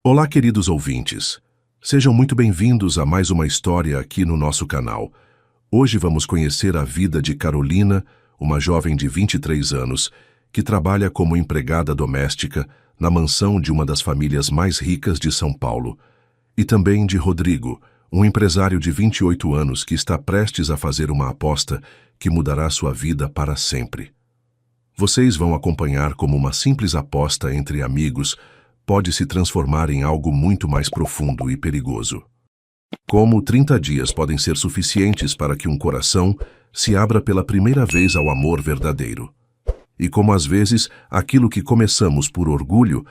Olá, queridos ouvintes. Sejam muito bem-vindos a mais uma história aqui no nosso canal. Hoje vamos conhecer a vida de Carolina, uma jovem de 23 anos, que trabalha como empregada doméstica na mansão de uma das famílias mais ricas de São Paulo. E também de Rodrigo, um empresário de 28 anos que está prestes a fazer uma aposta que mudará sua vida para sempre. Vocês vão acompanhar como uma simples aposta entre amigos pode se transformar em algo muito mais profundo e perigoso. Como 30 dias podem ser suficientes para que um coração se abra pela primeira vez ao amor verdadeiro. E como às vezes aquilo que começamos por orgulho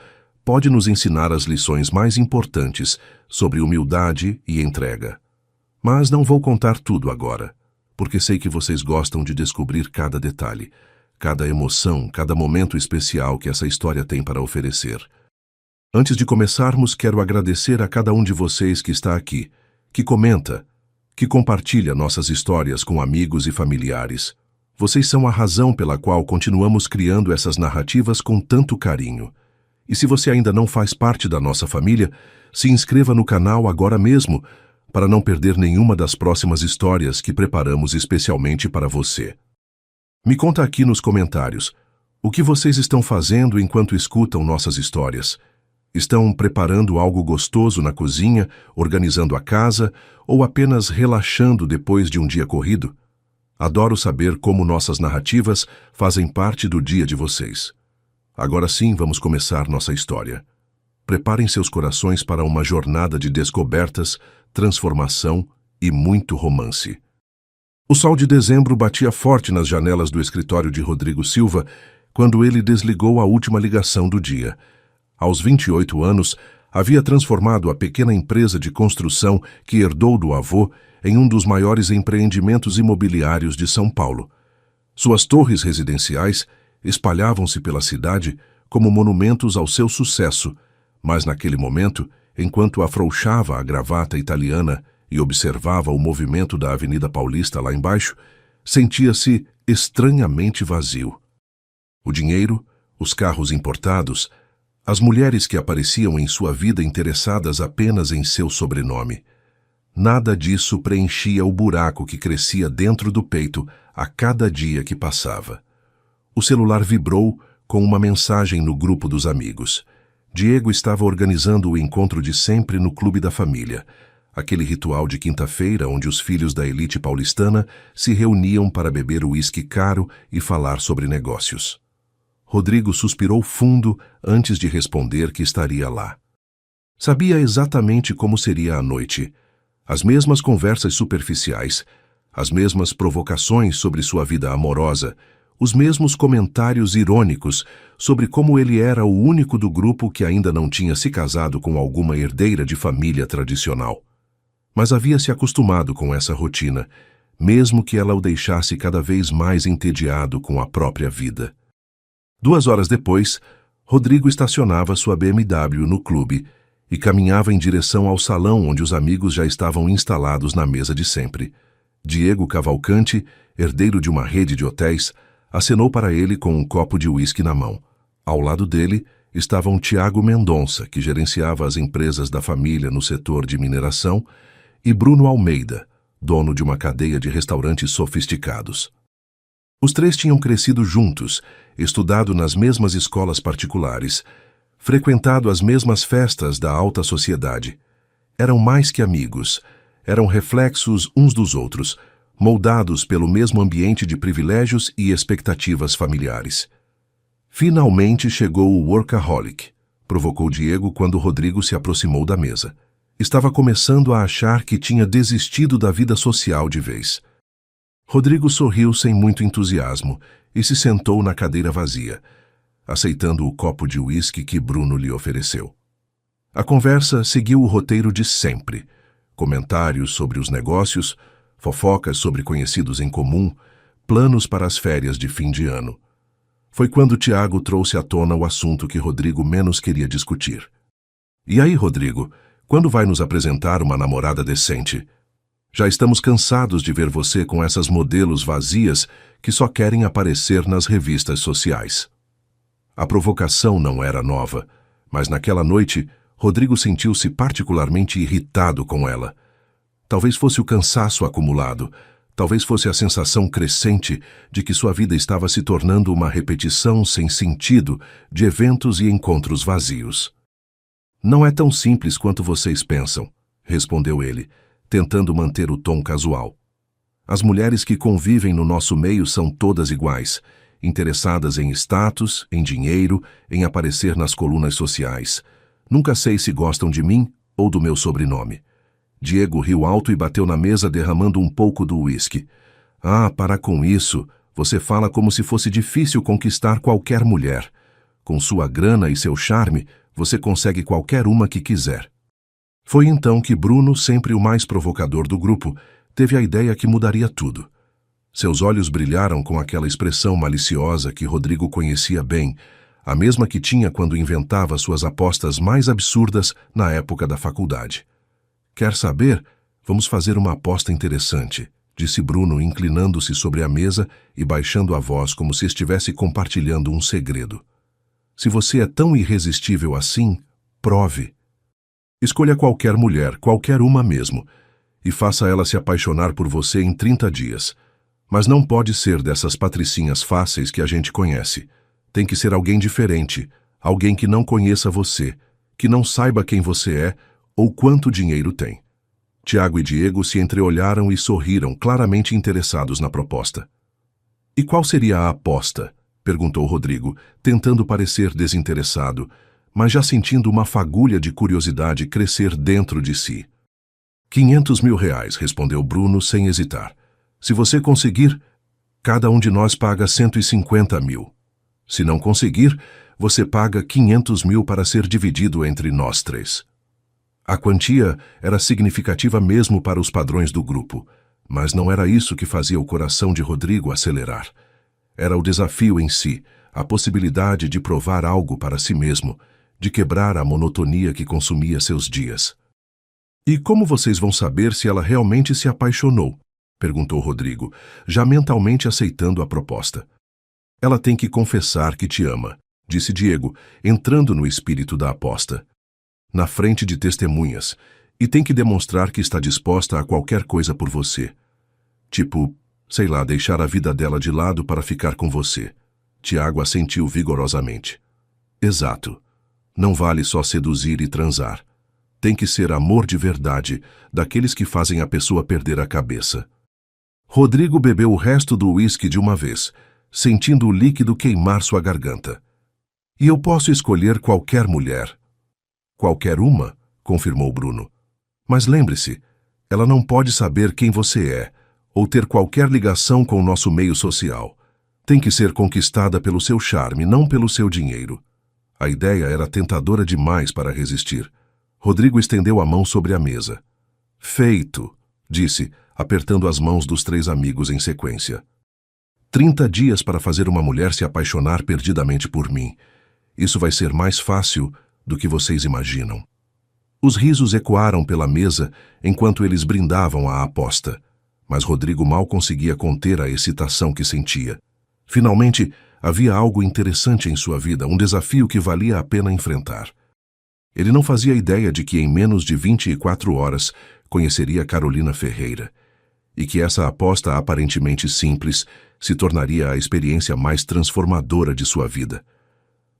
pode nos ensinar as lições mais importantes sobre humildade e entrega. Mas não vou contar tudo agora, porque sei que vocês gostam de descobrir cada detalhe, cada emoção, cada momento especial que essa história tem para oferecer. Antes de começarmos, quero agradecer a cada um de vocês que está aqui, que comenta, que compartilha nossas histórias com amigos e familiares. Vocês são a razão pela qual continuamos criando essas narrativas com tanto carinho. E se você ainda não faz parte da nossa família, se inscreva no canal agora mesmo, para não perder nenhuma das próximas histórias que preparamos especialmente para você. Me conta aqui nos comentários, o que vocês estão fazendo enquanto escutam nossas histórias? Estão preparando algo gostoso na cozinha, organizando a casa ou apenas relaxando depois de um dia corrido? Adoro saber como nossas narrativas fazem parte do dia de vocês. Agora sim, vamos começar nossa história. Preparem seus corações para uma jornada de descobertas, transformação e muito romance. O sol de dezembro batia forte nas janelas do escritório de Rodrigo Silva quando ele desligou a última ligação do dia. Aos 28 anos, havia transformado a pequena empresa de construção que herdou do avô em um dos maiores empreendimentos imobiliários de São Paulo. Suas torres residenciais espalhavam-se pela cidade como monumentos ao seu sucesso, mas naquele momento, enquanto afrouxava a gravata italiana e observava o movimento da Avenida Paulista lá embaixo, sentia-se estranhamente vazio. O dinheiro, os carros importados, as mulheres que apareciam em sua vida interessadas apenas em seu sobrenome. Nada disso preenchia o buraco que crescia dentro do peito a cada dia que passava. O celular vibrou com uma mensagem no grupo dos amigos. Diego estava organizando o encontro de sempre no Clube da Família, aquele ritual de quinta-feira onde os filhos da elite paulistana se reuniam para beber uísque caro e falar sobre negócios. Rodrigo suspirou fundo antes de responder que estaria lá. Sabia exatamente como seria a noite. As mesmas conversas superficiais, as mesmas provocações sobre sua vida amorosa, os mesmos comentários irônicos sobre como ele era o único do grupo que ainda não tinha se casado com alguma herdeira de família tradicional. Mas havia se acostumado com essa rotina, mesmo que ela o deixasse cada vez mais entediado com a própria vida. 2 horas depois, Rodrigo estacionava sua BMW no clube e caminhava em direção ao salão onde os amigos já estavam instalados na mesa de sempre. Diego Cavalcante, herdeiro de uma rede de hotéis, acenou para ele com um copo de uísque na mão. Ao lado dele estavam Tiago Mendonça, que gerenciava as empresas da família no setor de mineração, e Bruno Almeida, dono de uma cadeia de restaurantes sofisticados. Os três tinham crescido juntos, estudado nas mesmas escolas particulares, frequentado as mesmas festas da alta sociedade. Eram mais que amigos, eram reflexos uns dos outros, moldados pelo mesmo ambiente de privilégios e expectativas familiares. Finalmente chegou o workaholic, provocou Diego quando Rodrigo se aproximou da mesa. Estava começando a achar que tinha desistido da vida social de vez. Rodrigo sorriu sem muito entusiasmo e se sentou na cadeira vazia, aceitando o copo de uísque que Bruno lhe ofereceu. A conversa seguiu o roteiro de sempre: comentários sobre os negócios, fofocas sobre conhecidos em comum, planos para as férias de fim de ano. Foi quando Tiago trouxe à tona o assunto que Rodrigo menos queria discutir. E aí, Rodrigo, quando vai nos apresentar uma namorada decente? Já estamos cansados de ver você com essas modelos vazias que só querem aparecer nas revistas sociais. A provocação não era nova, mas naquela noite, Rodrigo sentiu-se particularmente irritado com ela. Talvez fosse o cansaço acumulado, talvez fosse a sensação crescente de que sua vida estava se tornando uma repetição sem sentido de eventos e encontros vazios. Não é tão simples quanto vocês pensam, respondeu ele, tentando manter o tom casual. As mulheres que convivem no nosso meio são todas iguais, interessadas em status, em dinheiro, em aparecer nas colunas sociais. Nunca sei se gostam de mim ou do meu sobrenome. Diego riu alto e bateu na mesa derramando um pouco do uísque. Ah, para com isso. Você fala como se fosse difícil conquistar qualquer mulher. Com sua grana e seu charme, você consegue qualquer uma que quiser. Foi então que Bruno, sempre o mais provocador do grupo, teve a ideia que mudaria tudo. Seus olhos brilharam com aquela expressão maliciosa que Rodrigo conhecia bem, a mesma que tinha quando inventava suas apostas mais absurdas na época da faculdade. Quer saber? Vamos fazer uma aposta interessante, disse Bruno, inclinando-se sobre a mesa e baixando a voz como se estivesse compartilhando um segredo. Se você é tão irresistível assim, prove. Escolha qualquer mulher, qualquer uma mesmo, e faça ela se apaixonar por você em 30 dias. Mas não pode ser dessas patricinhas fáceis que a gente conhece. Tem que ser alguém diferente, alguém que não conheça você, que não saiba quem você é ou quanto dinheiro tem. Tiago e Diego se entreolharam e sorriram, claramente interessados na proposta. E qual seria a aposta? Perguntou Rodrigo, tentando parecer desinteressado, mas já sentindo uma fagulha de curiosidade crescer dentro de si. R$500 mil, respondeu Bruno sem hesitar. Se você conseguir, cada um de nós paga 150 mil. Se não conseguir, você paga 500 mil para ser dividido entre nós três. A quantia era significativa mesmo para os padrões do grupo, mas não era isso que fazia o coração de Rodrigo acelerar. Era o desafio em si, a possibilidade de provar algo para si mesmo, de quebrar a monotonia que consumia seus dias. E como vocês vão saber se ela realmente se apaixonou? Perguntou Rodrigo, já mentalmente aceitando a proposta. Ela tem que confessar que te ama, disse Diego, entrando no espírito da aposta. Na frente de testemunhas, e tem que demonstrar que está disposta a qualquer coisa por você. Tipo, sei lá, deixar a vida dela de lado para ficar com você. Tiago assentiu vigorosamente. Exato. Não vale só seduzir e transar. Tem que ser amor de verdade, daqueles que fazem a pessoa perder a cabeça. Rodrigo bebeu o resto do uísque de uma vez, sentindo o líquido queimar sua garganta. E eu posso escolher qualquer mulher. Qualquer uma, confirmou Bruno. Mas lembre-se, ela não pode saber quem você é, ou ter qualquer ligação com o nosso meio social. Tem que ser conquistada pelo seu charme, não pelo seu dinheiro. A ideia era tentadora demais para resistir. Rodrigo estendeu a mão sobre a mesa. Feito, disse, apertando as mãos dos três amigos em sequência. 30 dias para fazer uma mulher se apaixonar perdidamente por mim. Isso vai ser mais fácil do que vocês imaginam. Os risos ecoaram pela mesa enquanto eles brindavam à aposta, mas Rodrigo mal conseguia conter a excitação que sentia. Finalmente, havia algo interessante em sua vida, um desafio que valia a pena enfrentar. Ele não fazia ideia de que em menos de 24 horas conheceria Carolina Ferreira, e que essa aposta aparentemente simples se tornaria a experiência mais transformadora de sua vida.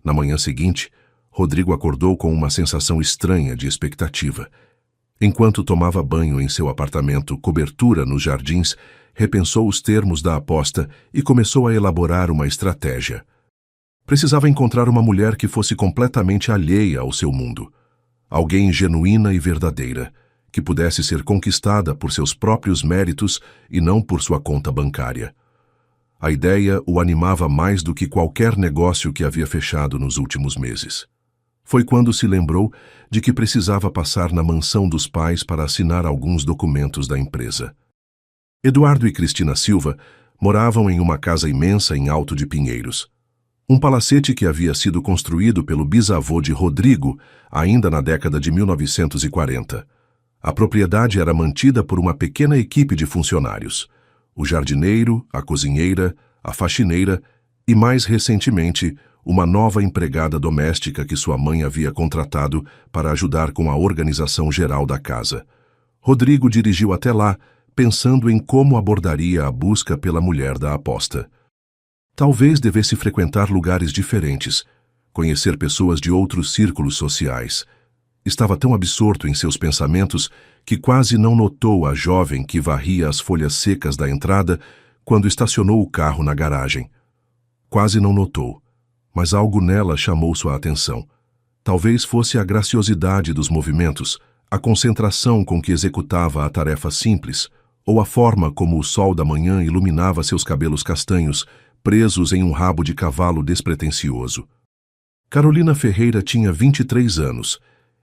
Na manhã seguinte, Rodrigo acordou com uma sensação estranha de expectativa. Enquanto tomava banho em seu apartamento, cobertura nos jardins, repensou os termos da aposta e começou a elaborar uma estratégia. Precisava encontrar uma mulher que fosse completamente alheia ao seu mundo. Alguém genuína e verdadeira, que pudesse ser conquistada por seus próprios méritos e não por sua conta bancária. A ideia o animava mais do que qualquer negócio que havia fechado nos últimos meses. Foi quando se lembrou de que precisava passar na mansão dos pais para assinar alguns documentos da empresa. Eduardo e Cristina Silva moravam em uma casa imensa em Alto de Pinheiros. Um palacete que havia sido construído pelo bisavô de Rodrigo ainda na década de 1940. A propriedade era mantida por uma pequena equipe de funcionários. O jardineiro, a cozinheira, a faxineira e, mais recentemente, uma nova empregada doméstica que sua mãe havia contratado para ajudar com a organização geral da casa. Rodrigo dirigiu até lá, pensando em como abordaria a busca pela mulher da aposta. Talvez devesse frequentar lugares diferentes, conhecer pessoas de outros círculos sociais. Estava tão absorto em seus pensamentos que quase não notou a jovem que varria as folhas secas da entrada quando estacionou o carro na garagem. Quase não notou, mas algo nela chamou sua atenção. Talvez fosse a graciosidade dos movimentos, a concentração com que executava a tarefa simples, ou a forma como o sol da manhã iluminava seus cabelos castanhos, presos em um rabo de cavalo despretensioso. Carolina Ferreira tinha 23 anos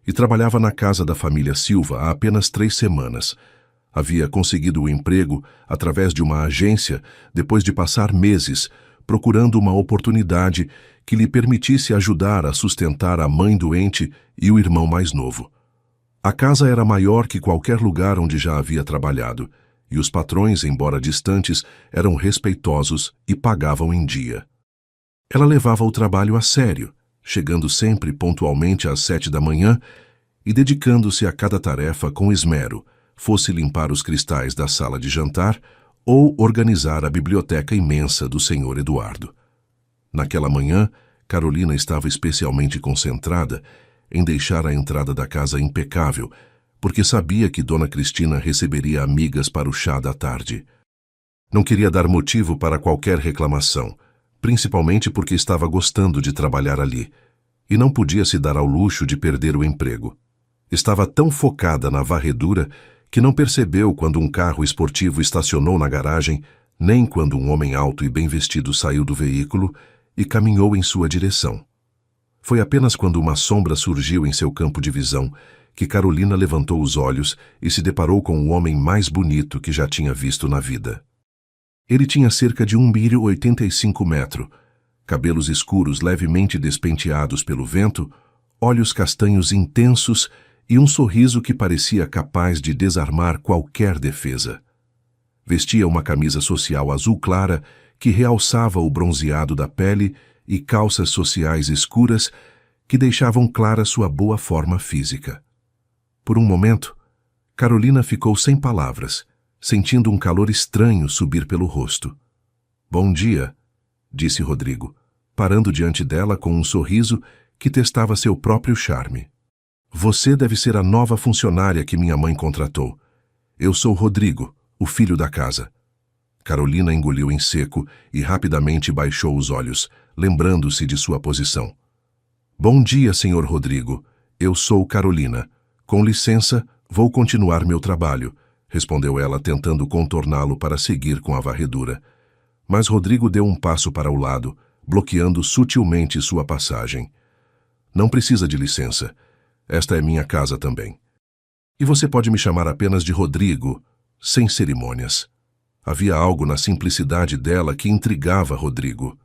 e trabalhava na casa da família Silva há apenas 3 semanas. Havia conseguido o emprego através de uma agência depois de passar meses procurando uma oportunidade que lhe permitisse ajudar a sustentar a mãe doente e o irmão mais novo. A casa era maior que qualquer lugar onde já havia trabalhado, e os patrões, embora distantes, eram respeitosos e pagavam em dia. Ela levava o trabalho a sério, chegando sempre pontualmente às 7 da manhã e dedicando-se a cada tarefa com esmero, fosse limpar os cristais da sala de jantar ou organizar a biblioteca imensa do Sr. Eduardo. Naquela manhã, Carolina estava especialmente concentrada em deixar a entrada da casa impecável, porque sabia que Dona Cristina receberia amigas para o chá da tarde. Não queria dar motivo para qualquer reclamação, principalmente porque estava gostando de trabalhar ali, e não podia se dar ao luxo de perder o emprego. Estava tão focada na varredura que não percebeu quando um carro esportivo estacionou na garagem, nem quando um homem alto e bem vestido saiu do veículo e caminhou em sua direção. Foi apenas quando uma sombra surgiu em seu campo de visão que Carolina levantou os olhos e se deparou com o homem mais bonito que já tinha visto na vida. Ele tinha cerca de 1,85 m, cabelos escuros levemente despenteados pelo vento, olhos castanhos intensos e um sorriso que parecia capaz de desarmar qualquer defesa. Vestia uma camisa social azul clara que realçava o bronzeado da pele e calças sociais escuras que deixavam clara sua boa forma física. Por um momento, Carolina ficou sem palavras, sentindo um calor estranho subir pelo rosto. "Bom dia", disse Rodrigo, parando diante dela com um sorriso que testava seu próprio charme. "Você deve ser a nova funcionária que minha mãe contratou. Eu sou Rodrigo, o filho da casa." Carolina engoliu em seco e rapidamente baixou os olhos, lembrando-se de sua posição. "Bom dia, senhor Rodrigo. Eu sou Carolina. Com licença, vou continuar meu trabalho", respondeu ela, tentando contorná-lo para seguir com a varredura. Mas Rodrigo deu um passo para o lado, bloqueando sutilmente sua passagem. "Não precisa de licença. Esta é minha casa também. E você pode me chamar apenas de Rodrigo, sem cerimônias." Havia algo na simplicidade dela que intrigava Rodrigo.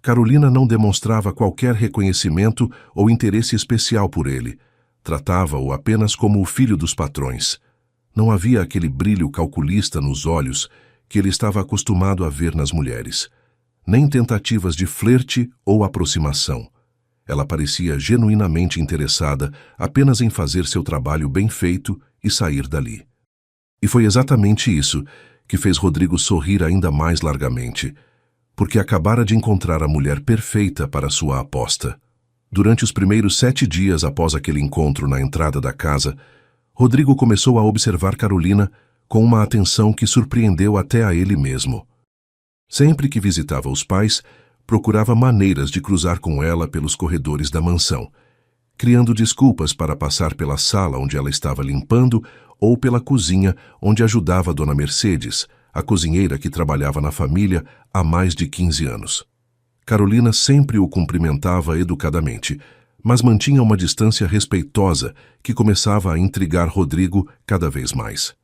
Carolina não demonstrava qualquer reconhecimento ou interesse especial por ele. Tratava-o apenas como o filho dos patrões. Não havia aquele brilho calculista nos olhos que ele estava acostumado a ver nas mulheres, nem tentativas de flerte ou aproximação. Ela parecia genuinamente interessada apenas em fazer seu trabalho bem feito e sair dali. E foi exatamente isso que fez Rodrigo sorrir ainda mais largamente, porque acabara de encontrar a mulher perfeita para sua aposta. Durante os primeiros 7 dias após aquele encontro na entrada da casa, Rodrigo começou a observar Carolina com uma atenção que surpreendeu até a ele mesmo. Sempre que visitava os pais, procurava maneiras de cruzar com ela pelos corredores da mansão, criando desculpas para passar pela sala onde ela estava limpando ou pela cozinha onde ajudava Dona Mercedes, a cozinheira que trabalhava na família há mais de 15 anos. Carolina sempre o cumprimentava educadamente, mas mantinha uma distância respeitosa que começava a intrigar Rodrigo cada vez mais.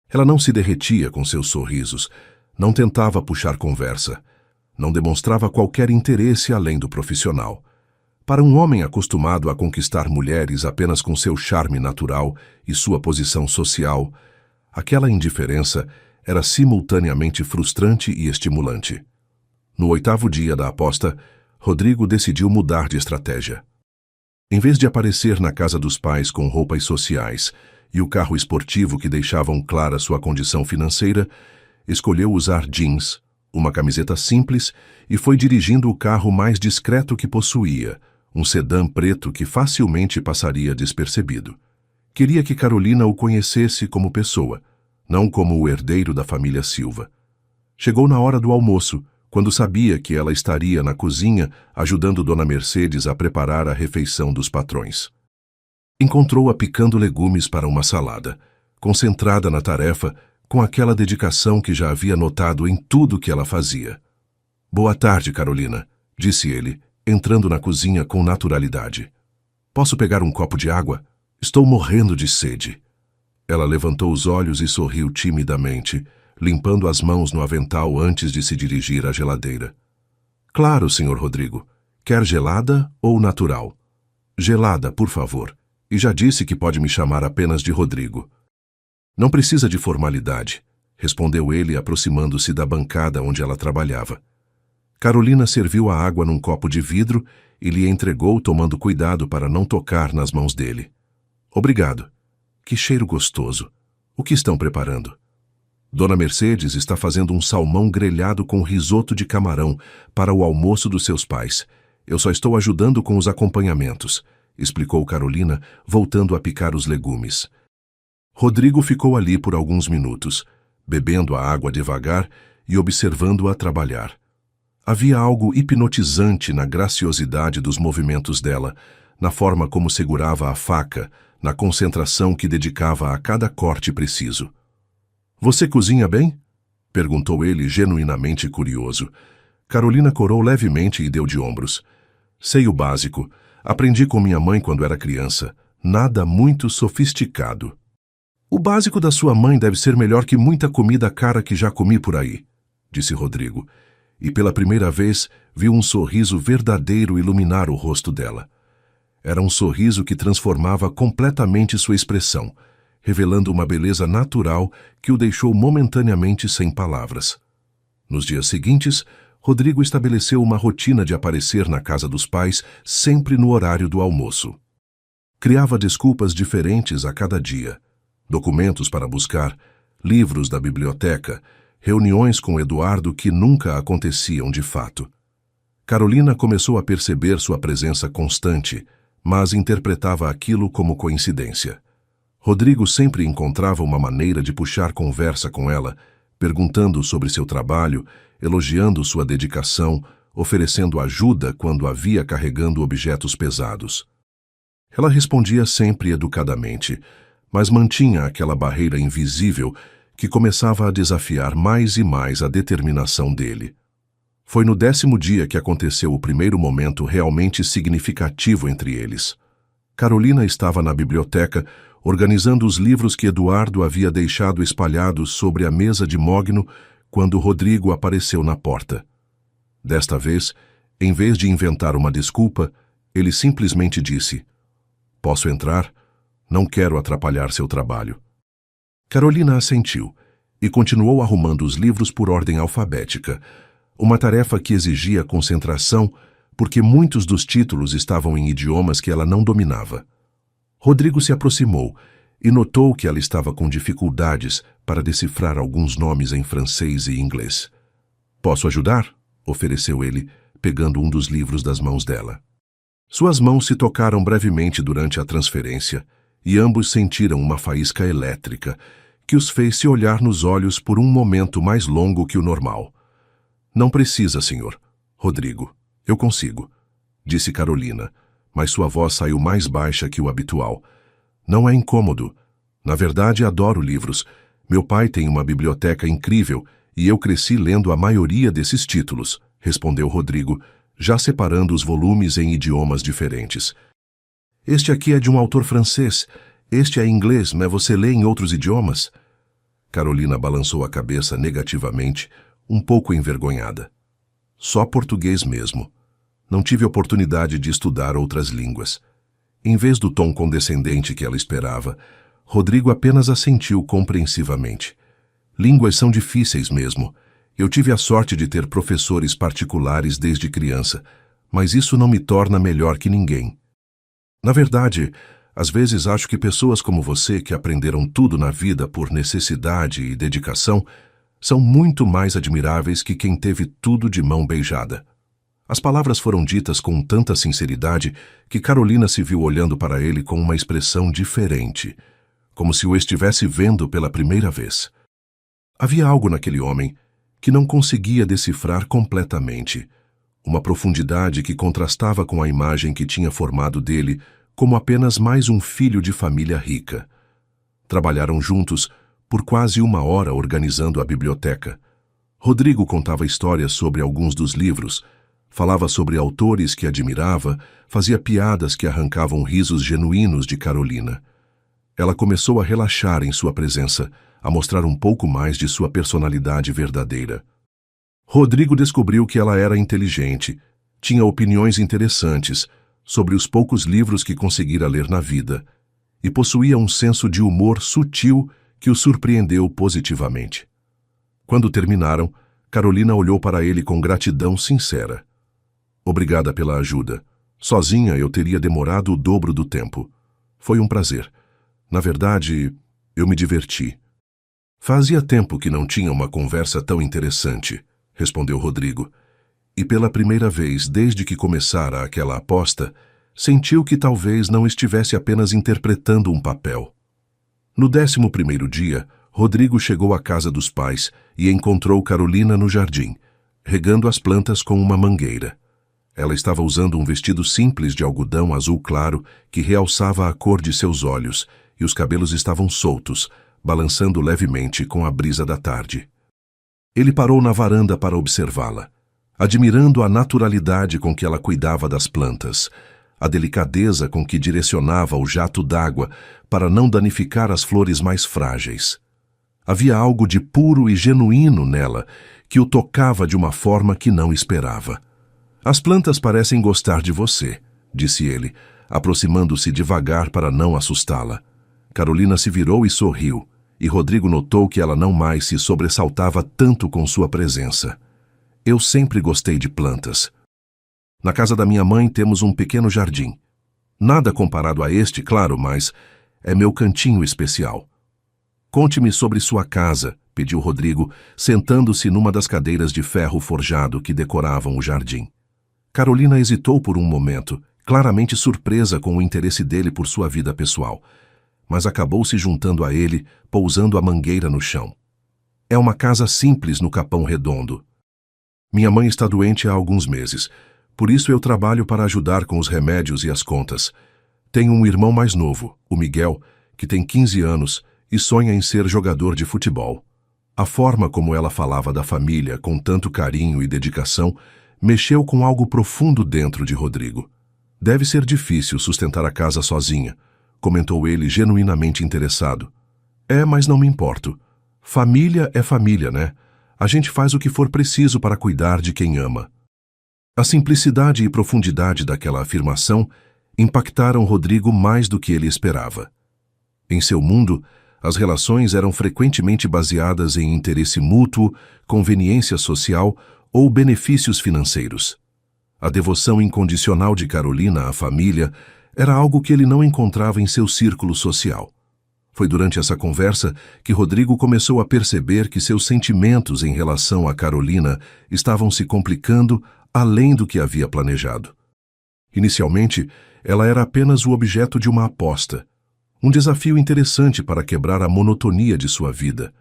Ela não se derretia com seus sorrisos, não tentava puxar conversa, não demonstrava qualquer interesse além do profissional. Para um homem acostumado a conquistar mulheres apenas com seu charme natural e sua posição social, aquela indiferença era simultaneamente frustrante e estimulante. No 8º dia da aposta, Rodrigo decidiu mudar de estratégia. Em vez de aparecer na casa dos pais com roupas sociais e o carro esportivo que deixavam clara sua condição financeira, escolheu usar jeans, uma camiseta simples e foi dirigindo o carro mais discreto que possuía, um sedã preto que facilmente passaria despercebido. Queria que Carolina o conhecesse como pessoa, não como o herdeiro da família Silva. Chegou na hora do almoço, quando sabia que ela estaria na cozinha ajudando Dona Mercedes a preparar a refeição dos patrões. Encontrou-a picando legumes para uma salada, concentrada na tarefa, com aquela dedicação que já havia notado em tudo que ela fazia. "Boa tarde, Carolina", disse ele, entrando na cozinha com naturalidade. "Posso pegar um copo de água? Estou morrendo de sede." Ela levantou os olhos e sorriu timidamente, limpando as mãos no avental antes de se dirigir à geladeira. "Claro, Sr. Rodrigo. Quer gelada ou natural?" "Gelada, por favor. E já disse que pode me chamar apenas de Rodrigo." "Não precisa de formalidade", respondeu ele, aproximando-se da bancada onde ela trabalhava. Carolina serviu a água num copo de vidro e lhe entregou, tomando cuidado para não tocar nas mãos dele. "Obrigado. Que cheiro gostoso. O que estão preparando?" "Dona Mercedes está fazendo um salmão grelhado com risoto de camarão para o almoço dos seus pais. Eu só estou ajudando com os acompanhamentos", explicou Carolina, voltando a picar os legumes. Rodrigo ficou ali por alguns minutos, bebendo a água devagar e observando-a trabalhar. Havia algo hipnotizante na graciosidade dos movimentos dela, na forma como segurava a faca, na concentração que dedicava a cada corte preciso. "Você cozinha bem?" perguntou ele, genuinamente curioso. Carolina corou levemente e deu de ombros. "Sei o básico. Aprendi com minha mãe quando era criança. Nada muito sofisticado." "O básico da sua mãe deve ser melhor que muita comida cara que já comi por aí", disse Rodrigo, e pela primeira vez viu um sorriso verdadeiro iluminar o rosto dela. Era um sorriso que transformava completamente sua expressão, revelando uma beleza natural que o deixou momentaneamente sem palavras. Nos dias seguintes, Rodrigo estabeleceu uma rotina de aparecer na casa dos pais sempre no horário do almoço. Criava desculpas diferentes a cada dia. Documentos para buscar, livros da biblioteca, reuniões com Eduardo que nunca aconteciam de fato. Carolina começou a perceber sua presença constante, mas interpretava aquilo como coincidência. Rodrigo sempre encontrava uma maneira de puxar conversa com ela, perguntando sobre seu trabalho, elogiando sua dedicação, oferecendo ajuda quando a via carregando objetos pesados. Ela respondia sempre educadamente, mas mantinha aquela barreira invisível que começava a desafiar mais e mais a determinação dele. Foi no 10º dia que aconteceu o primeiro momento realmente significativo entre eles. Carolina estava na biblioteca, organizando os livros que Eduardo havia deixado espalhados sobre a mesa de mogno quando Rodrigo apareceu na porta. Desta vez, em vez de inventar uma desculpa, ele simplesmente disse: "Posso entrar? Não quero atrapalhar seu trabalho." Carolina assentiu e continuou arrumando os livros por ordem alfabética, uma tarefa que exigia concentração porque muitos dos títulos estavam em idiomas que ela não dominava. Rodrigo se aproximou e notou que ela estava com dificuldades para decifrar alguns nomes em francês e inglês. "Posso ajudar?" ofereceu ele, pegando um dos livros das mãos dela. Suas mãos se tocaram brevemente durante a transferência e ambos sentiram uma faísca elétrica que os fez se olhar nos olhos por um momento mais longo que o normal. "Não precisa, senhor. Rodrigo, eu consigo", disse Carolina, mas sua voz saiu mais baixa que o habitual. "Não é incômodo. Na verdade, adoro livros. Meu pai tem uma biblioteca incrível e eu cresci lendo a maioria desses títulos", respondeu Rodrigo, já separando os volumes em idiomas diferentes. "Este aqui é de um autor francês. Este é em inglês, mas você lê em outros idiomas?" Carolina balançou a cabeça negativamente, um pouco envergonhada. "Só português mesmo. Não tive oportunidade de estudar outras línguas." Em vez do tom condescendente que ela esperava, Rodrigo apenas assentiu compreensivamente. "Línguas são difíceis mesmo. Eu tive a sorte de ter professores particulares desde criança, mas isso não me torna melhor que ninguém. Na verdade, às vezes acho que pessoas como você, que aprenderam tudo na vida por necessidade e dedicação, são muito mais admiráveis que quem teve tudo de mão beijada. As palavras foram ditas com tanta sinceridade que Carolina se viu olhando para ele com uma expressão diferente, como se o estivesse vendo pela primeira vez. Havia algo naquele homem que não conseguia decifrar completamente, uma profundidade que contrastava com a imagem que tinha formado dele como apenas mais um filho de família rica. Trabalharam juntos por quase 1 hora organizando a biblioteca. Rodrigo contava histórias sobre alguns dos livros, falava sobre autores que admirava, fazia piadas que arrancavam risos genuínos de Carolina. Ela começou a relaxar em sua presença, a mostrar um pouco mais de sua personalidade verdadeira. Rodrigo descobriu que ela era inteligente, tinha opiniões interessantes sobre os poucos livros que conseguira ler na vida e possuía um senso de humor sutil que o surpreendeu positivamente. Quando terminaram, Carolina olhou para ele com gratidão sincera. Obrigada pela ajuda. Sozinha eu teria demorado o dobro do tempo. Foi um prazer. Na verdade, eu me diverti. Fazia tempo que não tinha uma conversa tão interessante, respondeu Rodrigo. E pela primeira vez desde que começara aquela aposta, sentiu que talvez não estivesse apenas interpretando um papel. No 11º dia, Rodrigo chegou à casa dos pais e encontrou Carolina no jardim, regando as plantas com uma mangueira. Ela estava usando um vestido simples de algodão azul claro que realçava a cor de seus olhos, e os cabelos estavam soltos, balançando levemente com a brisa da tarde. Ele parou na varanda para observá-la, admirando a naturalidade com que ela cuidava das plantas, a delicadeza com que direcionava o jato d'água para não danificar as flores mais frágeis. Havia algo de puro e genuíno nela que o tocava de uma forma que não esperava. As plantas parecem gostar de você, disse ele, aproximando-se devagar para não assustá-la. Carolina se virou e sorriu, e Rodrigo notou que ela não mais se sobressaltava tanto com sua presença. Eu sempre gostei de plantas. Na casa da minha mãe temos um pequeno jardim. Nada comparado a este, claro, mas é meu cantinho especial. Conte-me sobre sua casa, pediu Rodrigo, sentando-se numa das cadeiras de ferro forjado que decoravam o jardim. Carolina hesitou por um momento, claramente surpresa com o interesse dele por sua vida pessoal, mas acabou se juntando a ele, pousando a mangueira no chão. É uma casa simples no Capão Redondo. Minha mãe está doente há alguns meses. Por isso eu trabalho para ajudar com os remédios e as contas. Tenho um irmão mais novo, o Miguel, que tem 15 anos e sonha em ser jogador de futebol. A forma como ela falava da família com tanto carinho e dedicação mexeu com algo profundo dentro de Rodrigo. Deve ser difícil sustentar a casa sozinha, comentou ele genuinamente interessado. É, mas não me importo. Família é família, né? A gente faz o que for preciso para cuidar de quem ama. A simplicidade e profundidade daquela afirmação impactaram Rodrigo mais do que ele esperava. Em seu mundo, as relações eram frequentemente baseadas em interesse mútuo, conveniência social ou benefícios financeiros. A devoção incondicional de Carolina à família era algo que ele não encontrava em seu círculo social. Foi durante essa conversa que Rodrigo começou a perceber que seus sentimentos em relação a Carolina estavam se complicando além do que havia planejado. Inicialmente, ela era apenas o objeto de uma aposta, um desafio interessante para quebrar a monotonia de sua vida.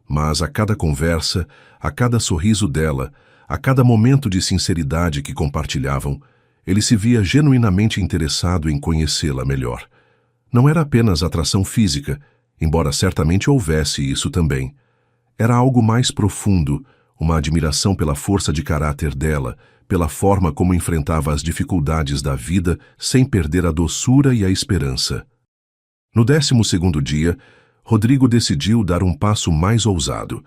Mas a cada conversa, a cada sorriso dela, a cada momento de sinceridade que compartilhavam, ele se via genuinamente interessado em conhecê-la melhor. Não era apenas atração física, embora certamente houvesse isso também. Era algo mais profundo, uma admiração pela força de caráter dela, pela forma como enfrentava as dificuldades da vida sem perder a doçura e a esperança. No 12º dia, Rodrigo decidiu dar um passo mais ousado.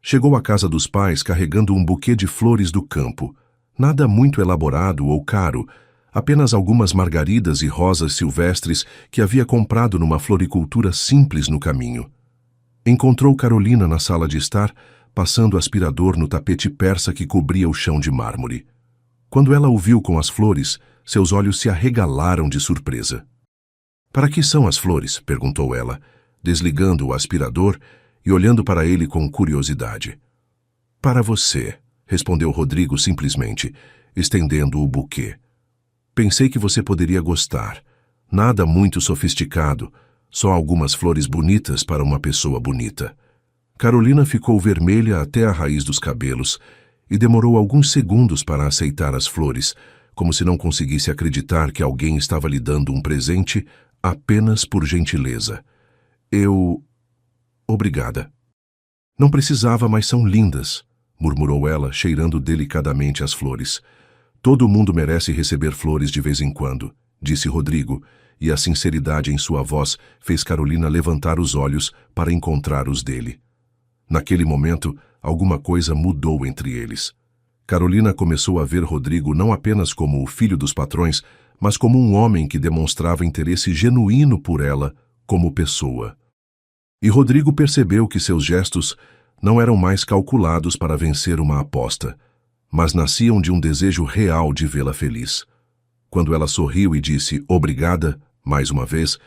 Chegou à casa dos pais carregando um buquê de flores do campo. Nada muito elaborado ou caro, apenas algumas margaridas e rosas silvestres que havia comprado numa floricultura simples no caminho. Encontrou Carolina na sala de estar, passando aspirador no tapete persa que cobria o chão de mármore. Quando ela o viu com as flores, seus olhos se arregalaram de surpresa. "Para que são as flores?" perguntou ela, desligando o aspirador e olhando para ele com curiosidade. "Para você", respondeu Rodrigo simplesmente, estendendo o buquê. "Pensei que você poderia gostar. Nada muito sofisticado, só algumas flores bonitas para uma pessoa bonita." Carolina ficou vermelha até a raiz dos cabelos e demorou alguns segundos para aceitar as flores, como se não conseguisse acreditar que alguém estava lhe dando um presente apenas por gentileza. Obrigada." "Não precisava, mas são lindas", murmurou ela, cheirando delicadamente as flores. "Todo mundo merece receber flores de vez em quando", disse Rodrigo, e a sinceridade em sua voz fez Carolina levantar os olhos para encontrar os dele. Naquele momento, alguma coisa mudou entre eles. Carolina começou a ver Rodrigo não apenas como o filho dos patrões, mas como um homem que demonstrava interesse genuíno por ela como pessoa. E Rodrigo percebeu que seus gestos não eram mais calculados para vencer uma aposta, mas nasciam de um desejo real de vê-la feliz. Quando ela sorriu e disse "obrigada", mais uma vez,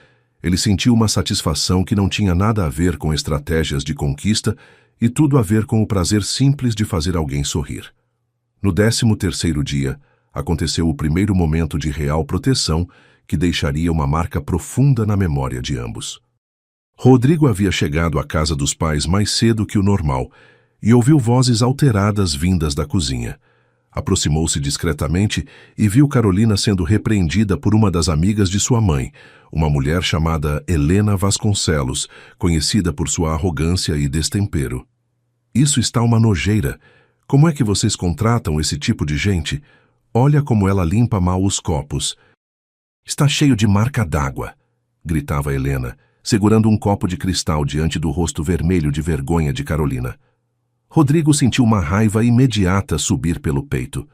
ele sentiu uma satisfação que não tinha nada a ver com estratégias de conquista e tudo a ver com o prazer simples de fazer alguém sorrir. No 13º dia, aconteceu o primeiro momento de real proteção que deixaria uma marca profunda na memória de ambos. Rodrigo havia chegado à casa dos pais mais cedo que o normal e ouviu vozes alteradas vindas da cozinha. Aproximou-se discretamente e viu Carolina sendo repreendida por uma das amigas de sua mãe, uma mulher chamada Helena Vasconcelos, conhecida por sua arrogância e destempero. "Isso está uma nojeira. Como é que vocês contratam esse tipo de gente? Olha como ela limpa mal os copos. Está cheio de marca d'água", gritava Helena, segurando um copo de cristal diante do rosto vermelho de vergonha de Carolina. Rodrigo sentiu uma raiva imediata subir pelo peito.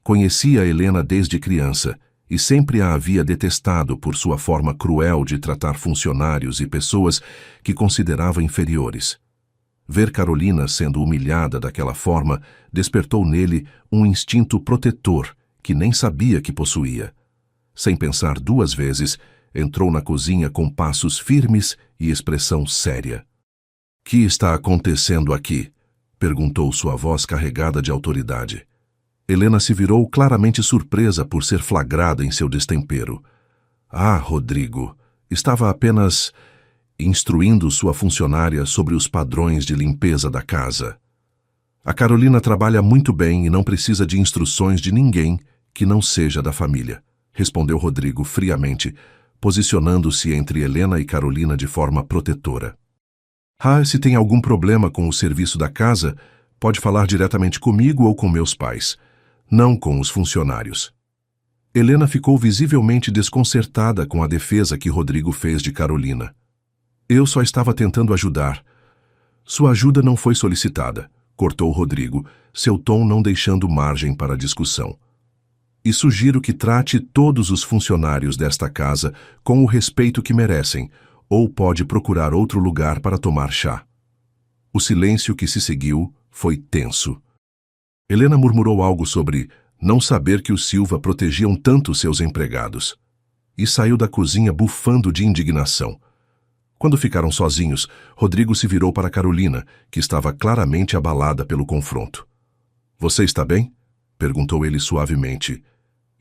Conhecia Helena desde criança e sempre a havia detestado por sua forma cruel de tratar funcionários e pessoas que considerava inferiores. Ver Carolina sendo humilhada daquela forma despertou nele um instinto protetor que nem sabia que possuía. Sem pensar duas vezes, entrou na cozinha com passos firmes e expressão séria. "Que está acontecendo aqui?" perguntou sua voz carregada de autoridade. Helena se virou claramente surpresa por ser flagrada em seu destempero. "Ah, Rodrigo, estava apenas instruindo sua funcionária sobre os padrões de limpeza da casa. A Carolina trabalha muito bem e não precisa de instruções de ninguém que não seja da família", respondeu Rodrigo friamente, posicionando-se entre Helena e Carolina de forma protetora. "Se tem algum problema com o serviço da casa, pode falar diretamente comigo ou com meus pais, não com os funcionários." Helena ficou visivelmente desconcertada com a defesa que Rodrigo fez de Carolina. "Eu só estava tentando ajudar." "Sua ajuda não foi solicitada", cortou Rodrigo, seu tom não deixando margem para discussão. "E sugiro que trate todos os funcionários desta casa com o respeito que merecem, ou pode procurar outro lugar para tomar chá." O silêncio que se seguiu foi tenso. Helena murmurou algo sobre não saber que os Silva protegiam tanto seus empregados e saiu da cozinha bufando de indignação. Quando ficaram sozinhos, Rodrigo se virou para Carolina, que estava claramente abalada pelo confronto. "Você está bem?" perguntou ele suavemente.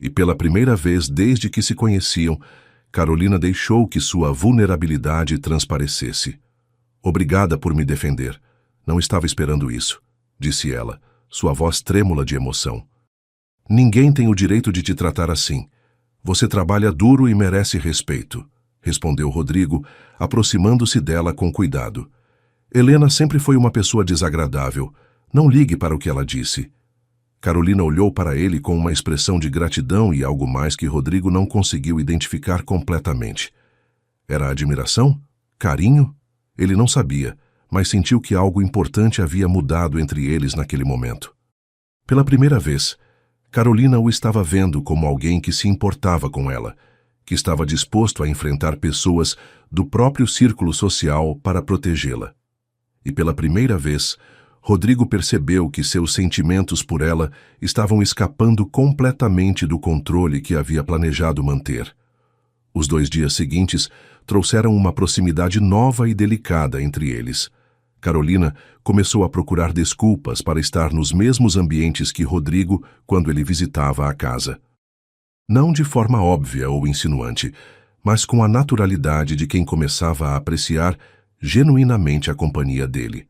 E pela primeira vez desde que se conheciam, Carolina deixou que sua vulnerabilidade transparecesse. "Obrigada por me defender. Não estava esperando isso", disse ela, sua voz trêmula de emoção. "Ninguém tem o direito de te tratar assim. Você trabalha duro e merece respeito", respondeu Rodrigo, aproximando-se dela com cuidado. "Helena sempre foi uma pessoa desagradável. Não ligue para o que ela disse." Carolina olhou para ele com uma expressão de gratidão e algo mais que Rodrigo não conseguiu identificar completamente. Era admiração? Carinho? Ele não sabia, mas sentiu que algo importante havia mudado entre eles naquele momento. Pela primeira vez, Carolina o estava vendo como alguém que se importava com ela, que estava disposto a enfrentar pessoas do próprio círculo social para protegê-la. E pela primeira vez, Rodrigo percebeu que seus sentimentos por ela estavam escapando completamente do controle que havia planejado manter. Os 2 dias seguintes trouxeram uma proximidade nova e delicada entre eles. Carolina começou a procurar desculpas para estar nos mesmos ambientes que Rodrigo quando ele visitava a casa. Não de forma óbvia ou insinuante, mas com a naturalidade de quem começava a apreciar genuinamente a companhia dele.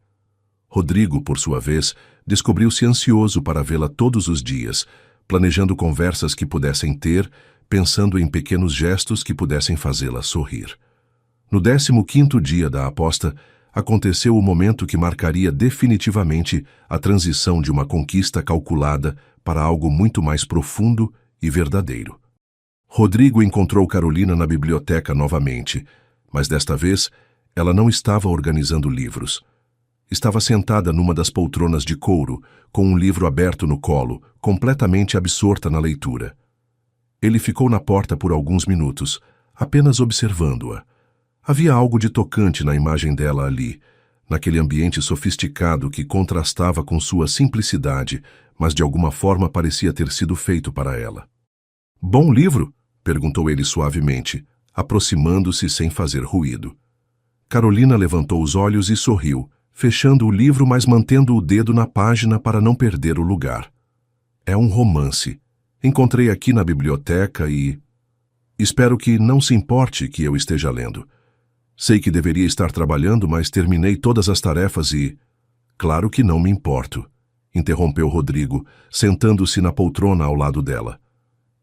Rodrigo, por sua vez, descobriu-se ansioso para vê-la todos os dias, planejando conversas que pudessem ter, pensando em pequenos gestos que pudessem fazê-la sorrir. No 15º dia da aposta, aconteceu o momento que marcaria definitivamente a transição de uma conquista calculada para algo muito mais profundo e verdadeiro. Rodrigo encontrou Carolina na biblioteca novamente, mas desta vez ela não estava organizando livros. Estava sentada numa das poltronas de couro, com um livro aberto no colo, completamente absorta na leitura. Ele ficou na porta por alguns minutos, apenas observando-a. Havia algo de tocante na imagem dela ali, naquele ambiente sofisticado que contrastava com sua simplicidade, mas de alguma forma parecia ter sido feito para ela. "Bom livro?" perguntou ele suavemente, aproximando-se sem fazer ruído. Carolina levantou os olhos e sorriu, fechando o livro, mas mantendo o dedo na página para não perder o lugar. "É um romance. Encontrei aqui na biblioteca e... espero que não se importe que eu esteja lendo. Sei que deveria estar trabalhando, mas terminei todas as tarefas e... Claro que não me importo", interrompeu Rodrigo, sentando-se na poltrona ao lado dela.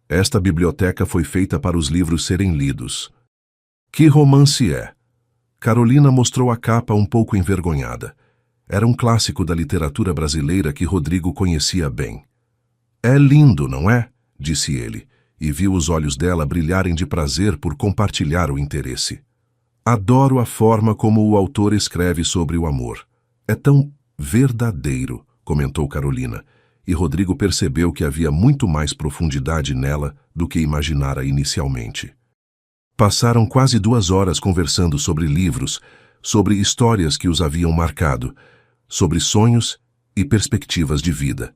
"Esta biblioteca foi feita para os livros serem lidos." "Que romance é?" Carolina mostrou a capa um pouco envergonhada. Era um clássico da literatura brasileira que Rodrigo conhecia bem. "É lindo, não é?" disse ele, e viu os olhos dela brilharem de prazer por compartilhar o interesse. "Adoro a forma como o autor escreve sobre o amor. É tão verdadeiro", comentou Carolina, e Rodrigo percebeu que havia muito mais profundidade nela do que imaginara inicialmente. Passaram quase 2 horas conversando sobre livros, sobre histórias que os haviam marcado, sobre sonhos e perspectivas de vida.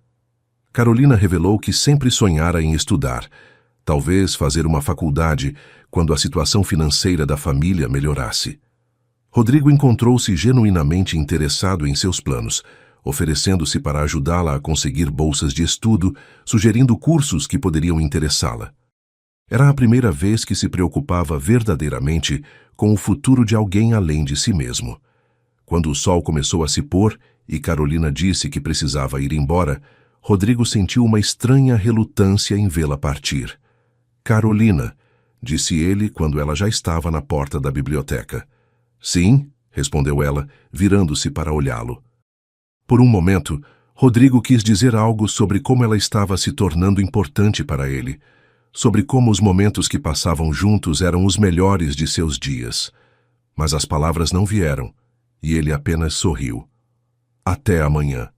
Carolina revelou que sempre sonhara em estudar, talvez fazer uma faculdade quando a situação financeira da família melhorasse. Rodrigo encontrou-se genuinamente interessado em seus planos, oferecendo-se para ajudá-la a conseguir bolsas de estudo, sugerindo cursos que poderiam interessá-la. Era a primeira vez que se preocupava verdadeiramente com o futuro de alguém além de si mesmo. Quando o sol começou a se pôr e Carolina disse que precisava ir embora, Rodrigo sentiu uma estranha relutância em vê-la partir. "Carolina", disse ele quando ela já estava na porta da biblioteca. "Sim", respondeu ela, virando-se para olhá-lo. Por um momento, Rodrigo quis dizer algo sobre como ela estava se tornando importante para ele, sobre como os momentos que passavam juntos eram os melhores de seus dias. Mas as palavras não vieram, e ele apenas sorriu. "Até amanhã."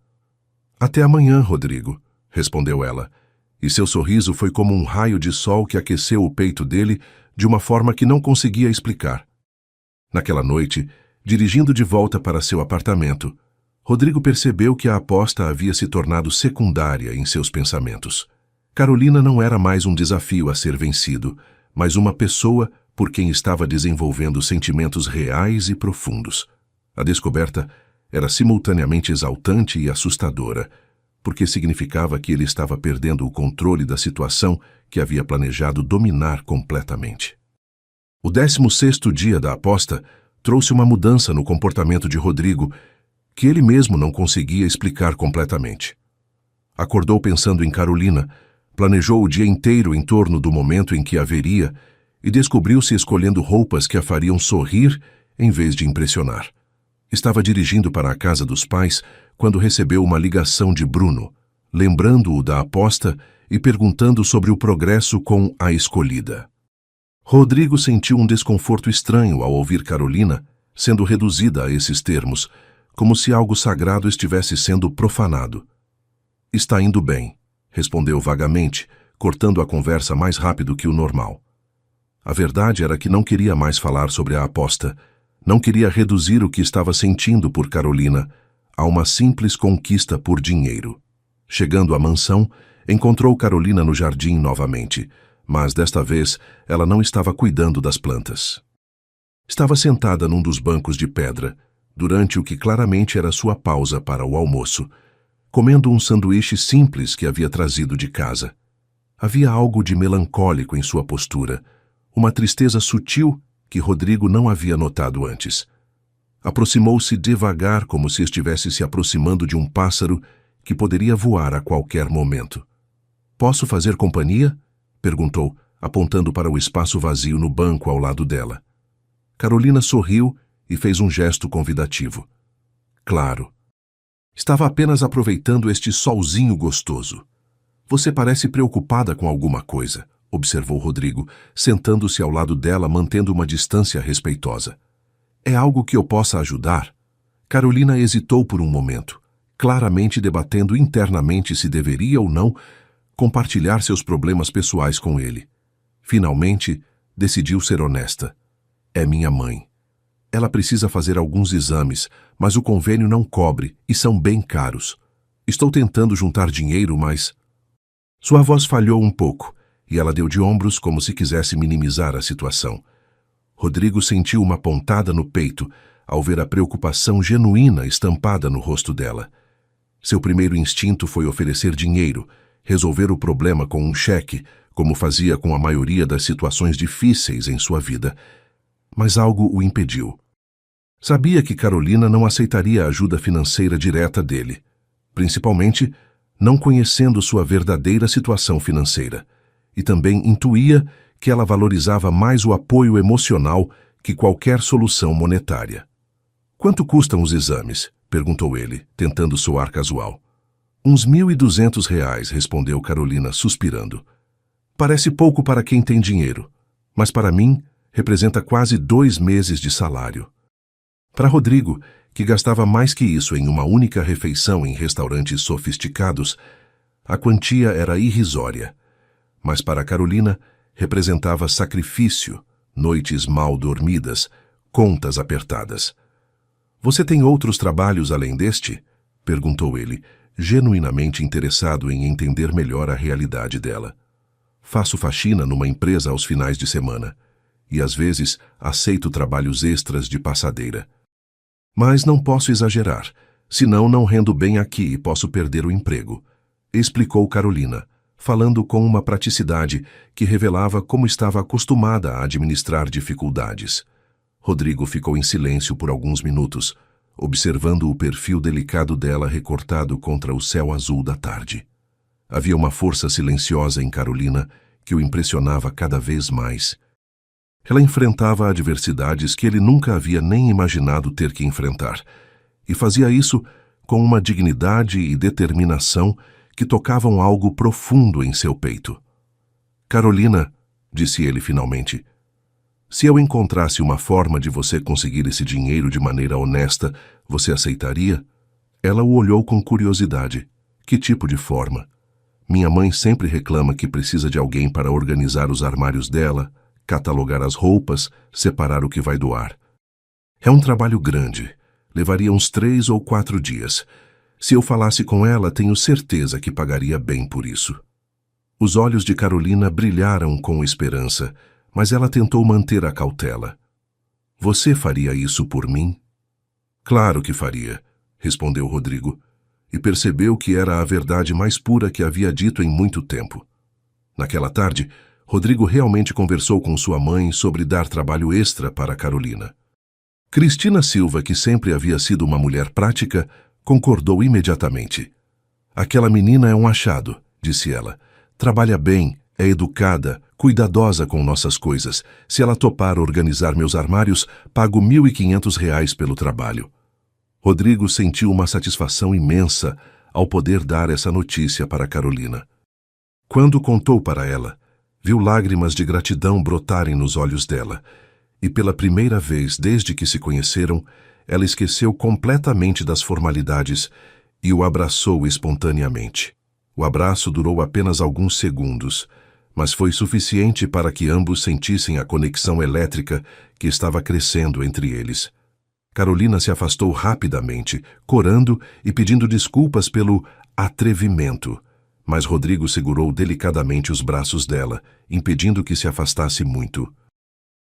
"Até amanhã, Rodrigo", respondeu ela, e seu sorriso foi como um raio de sol que aqueceu o peito dele de uma forma que não conseguia explicar. Naquela noite, dirigindo de volta para seu apartamento, Rodrigo percebeu que a aposta havia se tornado secundária em seus pensamentos. Carolina não era mais um desafio a ser vencido, mas uma pessoa por quem estava desenvolvendo sentimentos reais e profundos. A descoberta era simultaneamente exaltante e assustadora, porque significava que ele estava perdendo o controle da situação que havia planejado dominar completamente. O 16º dia da aposta trouxe uma mudança no comportamento de Rodrigo que ele mesmo não conseguia explicar completamente. Acordou pensando em Carolina, planejou o dia inteiro em torno do momento em que a veria e descobriu-se escolhendo roupas que a fariam sorrir em vez de impressionar. Estava dirigindo para a casa dos pais quando recebeu uma ligação de Bruno, lembrando-o da aposta e perguntando sobre o progresso com a escolhida. Rodrigo sentiu um desconforto estranho ao ouvir Carolina sendo reduzida a esses termos, como se algo sagrado estivesse sendo profanado. "Está indo bem", respondeu vagamente, cortando a conversa mais rápido que o normal. A verdade era que não queria mais falar sobre a aposta, não queria reduzir o que estava sentindo por Carolina a uma simples conquista por dinheiro. Chegando à mansão, encontrou Carolina no jardim novamente, mas desta vez ela não estava cuidando das plantas. Estava sentada num dos bancos de pedra, durante o que claramente era sua pausa para o almoço, comendo um sanduíche simples que havia trazido de casa. Havia algo de melancólico em sua postura, uma tristeza sutil que Rodrigo não havia notado antes. Aproximou-se devagar, como se estivesse se aproximando de um pássaro que poderia voar a qualquer momento. "Posso fazer companhia?" perguntou, apontando para o espaço vazio no banco ao lado dela. Carolina sorriu e fez um gesto convidativo. "Claro. Estava apenas aproveitando este solzinho gostoso." "Você parece preocupada com alguma coisa", observou Rodrigo, sentando-se ao lado dela, mantendo uma distância respeitosa. "É algo que eu possa ajudar?" Carolina hesitou por um momento, claramente debatendo internamente se deveria ou não compartilhar seus problemas pessoais com ele. Finalmente, decidiu ser honesta. "É minha mãe. Ela precisa fazer alguns exames, mas o convênio não cobre e são bem caros. Estou tentando juntar dinheiro, mas..." Sua voz falhou um pouco, e ela deu de ombros como se quisesse minimizar a situação. Rodrigo sentiu uma pontada no peito ao ver a preocupação genuína estampada no rosto dela. Seu primeiro instinto foi oferecer dinheiro, resolver o problema com um cheque, como fazia com a maioria das situações difíceis em sua vida. Mas algo o impediu. Sabia que Carolina não aceitaria ajuda financeira direta dele, principalmente não conhecendo sua verdadeira situação financeira, e também intuía que ela valorizava mais o apoio emocional que qualquer solução monetária. "Quanto custam os exames?" perguntou ele, tentando soar casual. "Uns R$ 1.200, respondeu Carolina, suspirando. "Parece pouco para quem tem dinheiro, mas para mim representa quase 2 meses de salário." Para Rodrigo, que gastava mais que isso em uma única refeição em restaurantes sofisticados, a quantia era irrisória. Mas para Carolina, representava sacrifício, noites mal dormidas, contas apertadas. "Você tem outros trabalhos além deste?" perguntou ele, genuinamente interessado em entender melhor a realidade dela. "Faço faxina numa empresa aos finais de semana, e às vezes aceito trabalhos extras de passadeira. Mas não posso exagerar, senão não rendo bem aqui e posso perder o emprego", explicou Carolina, falando com uma praticidade que revelava como estava acostumada a administrar dificuldades. Rodrigo ficou em silêncio por alguns minutos, observando o perfil delicado dela recortado contra o céu azul da tarde. Havia uma força silenciosa em Carolina que o impressionava cada vez mais. Ela enfrentava adversidades que ele nunca havia nem imaginado ter que enfrentar, e fazia isso com uma dignidade e determinação que tocavam algo profundo em seu peito. "Carolina", disse ele finalmente, "se eu encontrasse uma forma de você conseguir esse dinheiro de maneira honesta, você aceitaria?" Ela o olhou com curiosidade. "Que tipo de forma?" "Minha mãe sempre reclama que precisa de alguém para organizar os armários dela, catalogar as roupas, separar o que vai doar. É um trabalho grande, levaria uns 3 ou 4 dias. Se eu falasse com ela, tenho certeza que pagaria bem por isso." Os olhos de Carolina brilharam com esperança, mas ela tentou manter a cautela. "Você faria isso por mim?" "Claro que faria", respondeu Rodrigo, e percebeu que era a verdade mais pura que havia dito em muito tempo. Naquela tarde, Rodrigo realmente conversou com sua mãe sobre dar trabalho extra para Carolina. Cristina Silva, que sempre havia sido uma mulher prática, concordou imediatamente. "Aquela menina é um achado", disse ela. "Trabalha bem, é educada, cuidadosa com nossas coisas. Se ela topar organizar meus armários, pago R$ 1.500 pelo trabalho." Rodrigo sentiu uma satisfação imensa ao poder dar essa notícia para Carolina. Quando contou para ela, viu lágrimas de gratidão brotarem nos olhos dela, e pela primeira vez desde que se conheceram, ela esqueceu completamente das formalidades e o abraçou espontaneamente. O abraço durou apenas alguns segundos, mas foi suficiente para que ambos sentissem a conexão elétrica que estava crescendo entre eles. Carolina se afastou rapidamente, corando e pedindo desculpas pelo atrevimento. Mas Rodrigo segurou delicadamente os braços dela, impedindo que se afastasse muito.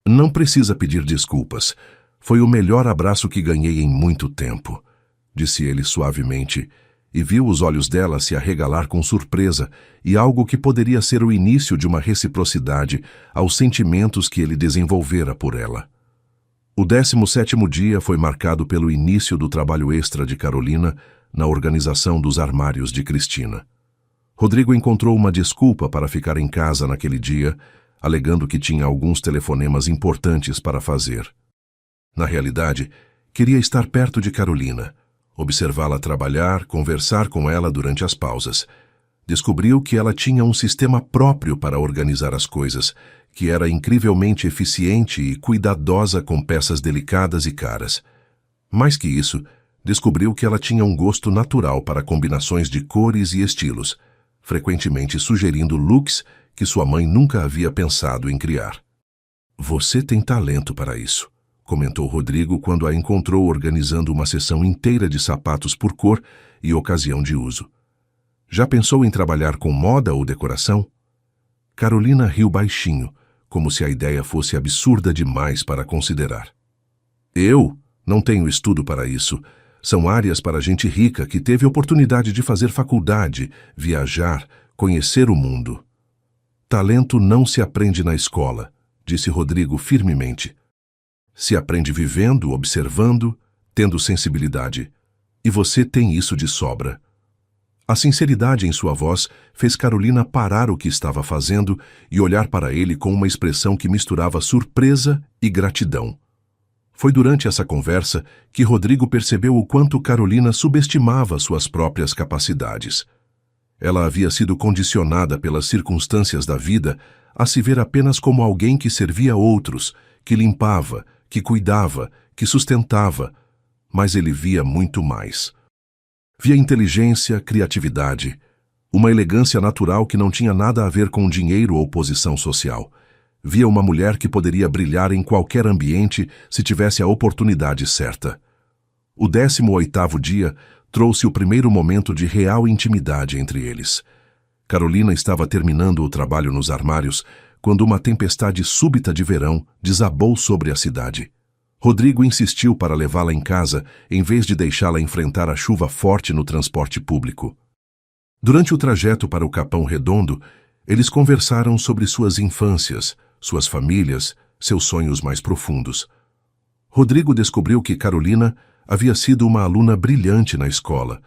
Não precisa pedir desculpas. Foi o melhor abraço que ganhei em muito tempo, disse ele suavemente, e viu os olhos dela se arregalar com surpresa e algo que poderia ser o início de uma reciprocidade aos sentimentos que ele desenvolvera por ela. O 17º dia foi marcado pelo início do trabalho extra de Carolina na organização dos armários de Cristina. Rodrigo encontrou uma desculpa para ficar em casa naquele dia, alegando que tinha alguns telefonemas importantes para fazer. Na realidade, queria estar perto de Carolina, observá-la trabalhar, conversar com ela durante as pausas. Descobriu que ela tinha um sistema próprio para organizar as coisas, que era incrivelmente eficiente e cuidadosa com peças delicadas e caras. Mais que isso, descobriu que ela tinha um gosto natural para combinações de cores e estilos, frequentemente sugerindo looks que sua mãe nunca havia pensado em criar. "Você tem talento para isso", comentou Rodrigo quando a encontrou organizando uma seção inteira de sapatos por cor e ocasião de uso. "Já pensou em trabalhar com moda ou decoração?" Carolina riu baixinho, como se a ideia fosse absurda demais para considerar. "Eu não tenho estudo para isso. São áreas para gente rica que teve oportunidade de fazer faculdade, viajar, conhecer o mundo." "Talento não se aprende na escola", disse Rodrigo firmemente. "Se aprende vivendo, observando, tendo sensibilidade. E você tem isso de sobra." A sinceridade em sua voz fez Carolina parar o que estava fazendo e olhar para ele com uma expressão que misturava surpresa e gratidão. Foi durante essa conversa que Rodrigo percebeu o quanto Carolina subestimava suas próprias capacidades. Ela havia sido condicionada pelas circunstâncias da vida a se ver apenas como alguém que servia outros, que limpava, que cuidava, que sustentava, mas ele via muito mais. Via inteligência, criatividade, uma elegância natural que não tinha nada a ver com dinheiro ou posição social. Via uma mulher que poderia brilhar em qualquer ambiente se tivesse a oportunidade certa. O 18º dia trouxe o primeiro momento de real intimidade entre eles. Carolina estava terminando o trabalho nos armários quando uma tempestade súbita de verão desabou sobre a cidade. Rodrigo insistiu para levá-la em casa, em vez de deixá-la enfrentar a chuva forte no transporte público. Durante o trajeto para o Capão Redondo, eles conversaram sobre suas infâncias, suas famílias, seus sonhos mais profundos. Rodrigo descobriu que Carolina havia sido uma aluna brilhante na escola,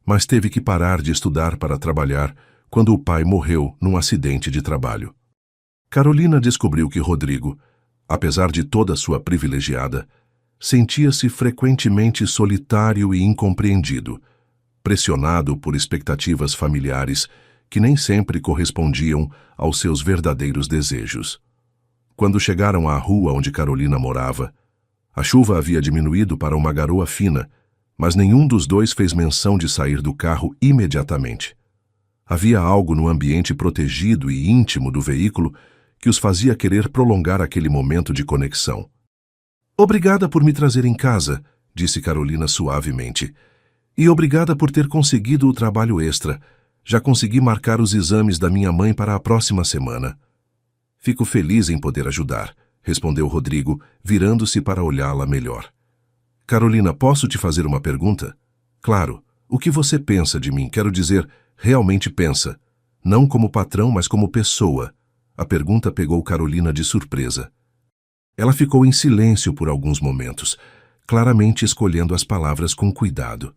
mas teve que parar de estudar para trabalhar quando o pai morreu num acidente de trabalho. Carolina descobriu que Rodrigo, apesar de toda sua privilegiada, sentia-se frequentemente solitário e incompreendido, pressionado por expectativas familiares que nem sempre correspondiam aos seus verdadeiros desejos. Quando chegaram à rua onde Carolina morava, a chuva havia diminuído para uma garoa fina, mas nenhum dos dois fez menção de sair do carro imediatamente. Havia algo no ambiente protegido e íntimo do veículo que os fazia querer prolongar aquele momento de conexão. "Obrigada por me trazer em casa", disse Carolina suavemente. "E obrigada por ter conseguido o trabalho extra. Já consegui marcar os exames da minha mãe para a próxima semana." "Fico feliz em poder ajudar", respondeu Rodrigo, virando-se para olhá-la melhor. "Carolina, posso te fazer uma pergunta?" "Claro. O que você pensa de mim? Quero dizer, realmente pensa. Não como patrão, mas como pessoa." A pergunta pegou Carolina de surpresa. Ela ficou em silêncio por alguns momentos, claramente escolhendo as palavras com cuidado.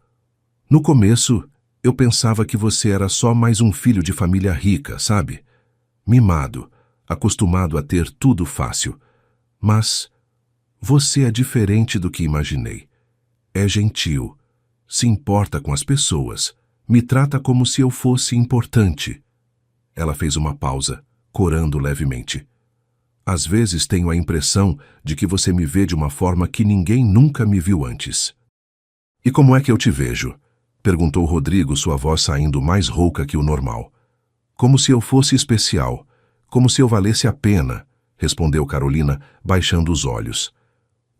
"No começo, eu pensava que você era só mais um filho de família rica, sabe? Mimado, acostumado a ter tudo fácil. Mas você é diferente do que imaginei. É gentil, se importa com as pessoas, me trata como se eu fosse importante." Ela fez uma pausa, corando levemente. "Às vezes tenho a impressão de que você me vê de uma forma que ninguém nunca me viu antes." "E como é que eu te vejo?" perguntou Rodrigo, sua voz saindo mais rouca que o normal. "Como se eu fosse especial, como se eu valesse a pena", respondeu Carolina, baixando os olhos.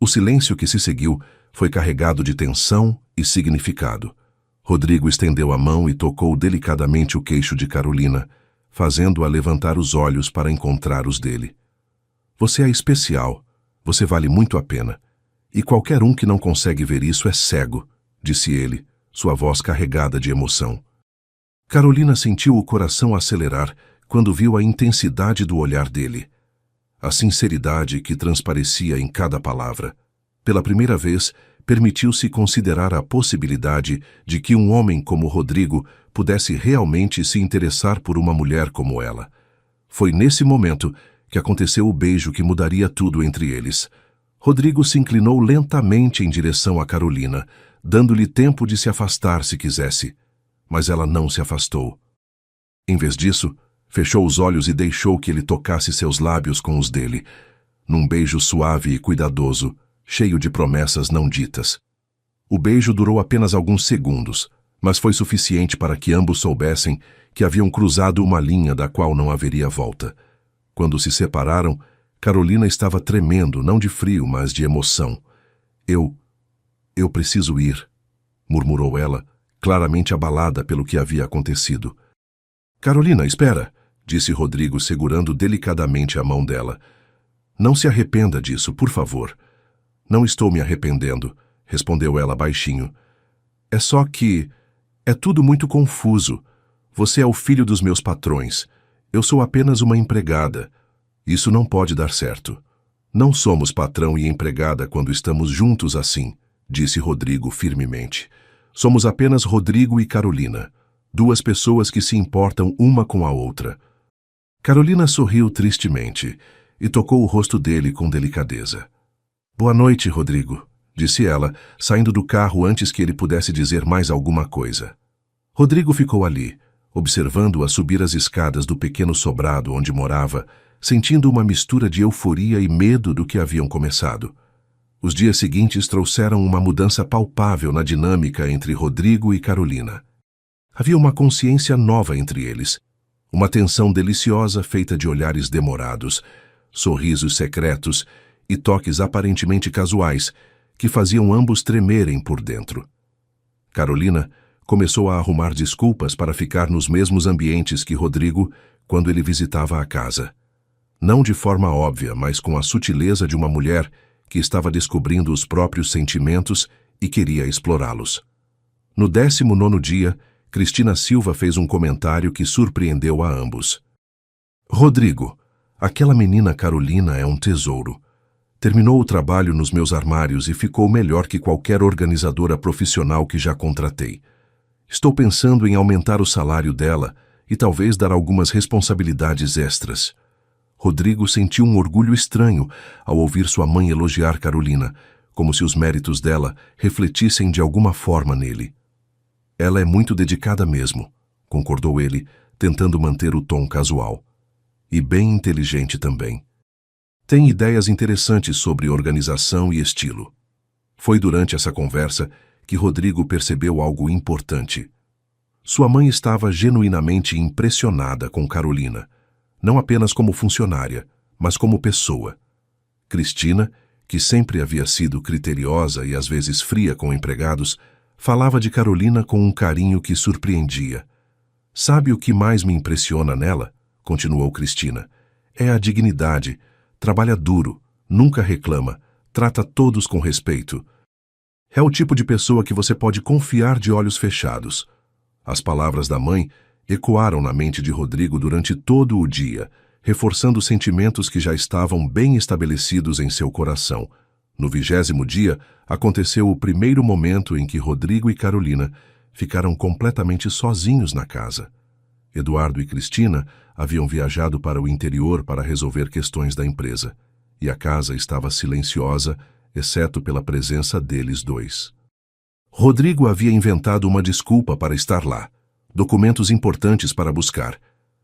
O silêncio que se seguiu foi carregado de tensão e significado. Rodrigo estendeu a mão e tocou delicadamente o queixo de Carolina, fazendo-a levantar os olhos para encontrar os dele. Você é especial, você vale muito a pena. E qualquer um que não consegue ver isso é cego, disse ele, sua voz carregada de emoção. Carolina sentiu o coração acelerar quando viu a intensidade do olhar dele, a sinceridade que transparecia em cada palavra. Pela primeira vez, permitiu-se considerar a possibilidade de que um homem como Rodrigo pudesse realmente se interessar por uma mulher como ela. Foi nesse momento que aconteceu o beijo que mudaria tudo entre eles. Rodrigo se inclinou lentamente em direção a Carolina, dando-lhe tempo de se afastar se quisesse. Mas ela não se afastou. Em vez disso, fechou os olhos e deixou que ele tocasse seus lábios com os dele, num beijo suave e cuidadoso, cheio de promessas não ditas. O beijo durou apenas alguns segundos, mas foi suficiente para que ambos soubessem que haviam cruzado uma linha da qual não haveria volta. Quando se separaram, Carolina estava tremendo, não de frio, mas de emoção. Eu preciso ir, murmurou ela, claramente abalada pelo que havia acontecido. Carolina, espera, disse Rodrigo segurando delicadamente a mão dela. Não se arrependa disso, por favor. Não estou me arrependendo, respondeu ela baixinho. É só que é tudo muito confuso. Você é o filho dos meus patrões. Eu sou apenas uma empregada. Isso não pode dar certo. Não somos patrão e empregada quando estamos juntos assim, disse Rodrigo firmemente. Somos apenas Rodrigo e Carolina, duas pessoas que se importam uma com a outra. Carolina sorriu tristemente e tocou o rosto dele com delicadeza. Boa noite, Rodrigo, disse ela, saindo do carro antes que ele pudesse dizer mais alguma coisa. Rodrigo ficou ali, observando-a subir as escadas do pequeno sobrado onde morava, sentindo uma mistura de euforia e medo do que haviam começado. Os dias seguintes trouxeram uma mudança palpável na dinâmica entre Rodrigo e Carolina. Havia uma consciência nova entre eles, uma tensão deliciosa feita de olhares demorados, sorrisos secretos e toques aparentemente casuais que faziam ambos tremerem por dentro. Carolina começou a arrumar desculpas para ficar nos mesmos ambientes que Rodrigo quando ele visitava a casa. Não de forma óbvia, mas com a sutileza de uma mulher que estava descobrindo os próprios sentimentos e queria explorá-los. No 19º dia, Cristina Silva fez um comentário que surpreendeu a ambos. Rodrigo, aquela menina Carolina é um tesouro. Terminou o trabalho nos meus armários e ficou melhor que qualquer organizadora profissional que já contratei. Estou pensando em aumentar o salário dela e talvez dar algumas responsabilidades extras. Rodrigo sentiu um orgulho estranho ao ouvir sua mãe elogiar Carolina, como se os méritos dela refletissem de alguma forma nele. Ela é muito dedicada mesmo, concordou ele, tentando manter o tom casual. E bem inteligente também. Tem ideias interessantes sobre organização e estilo. Foi durante essa conversa que Rodrigo percebeu algo importante. Sua mãe estava genuinamente impressionada com Carolina, não apenas como funcionária, mas como pessoa. Cristina, que sempre havia sido criteriosa e às vezes fria com empregados, falava de Carolina com um carinho que surpreendia. Sabe o que mais me impressiona nela? Continuou Cristina. É a dignidade. Trabalha duro, nunca reclama, trata todos com respeito. É o tipo de pessoa que você pode confiar de olhos fechados. As palavras da mãe ecoaram na mente de Rodrigo durante todo o dia, reforçando sentimentos que já estavam bem estabelecidos em seu coração. No 20º dia, aconteceu o primeiro momento em que Rodrigo e Carolina ficaram completamente sozinhos na casa. Eduardo e Cristina haviam viajado para o interior para resolver questões da empresa, e a casa estava silenciosa, exceto pela presença deles dois. Rodrigo havia inventado uma desculpa para estar lá, documentos importantes para buscar,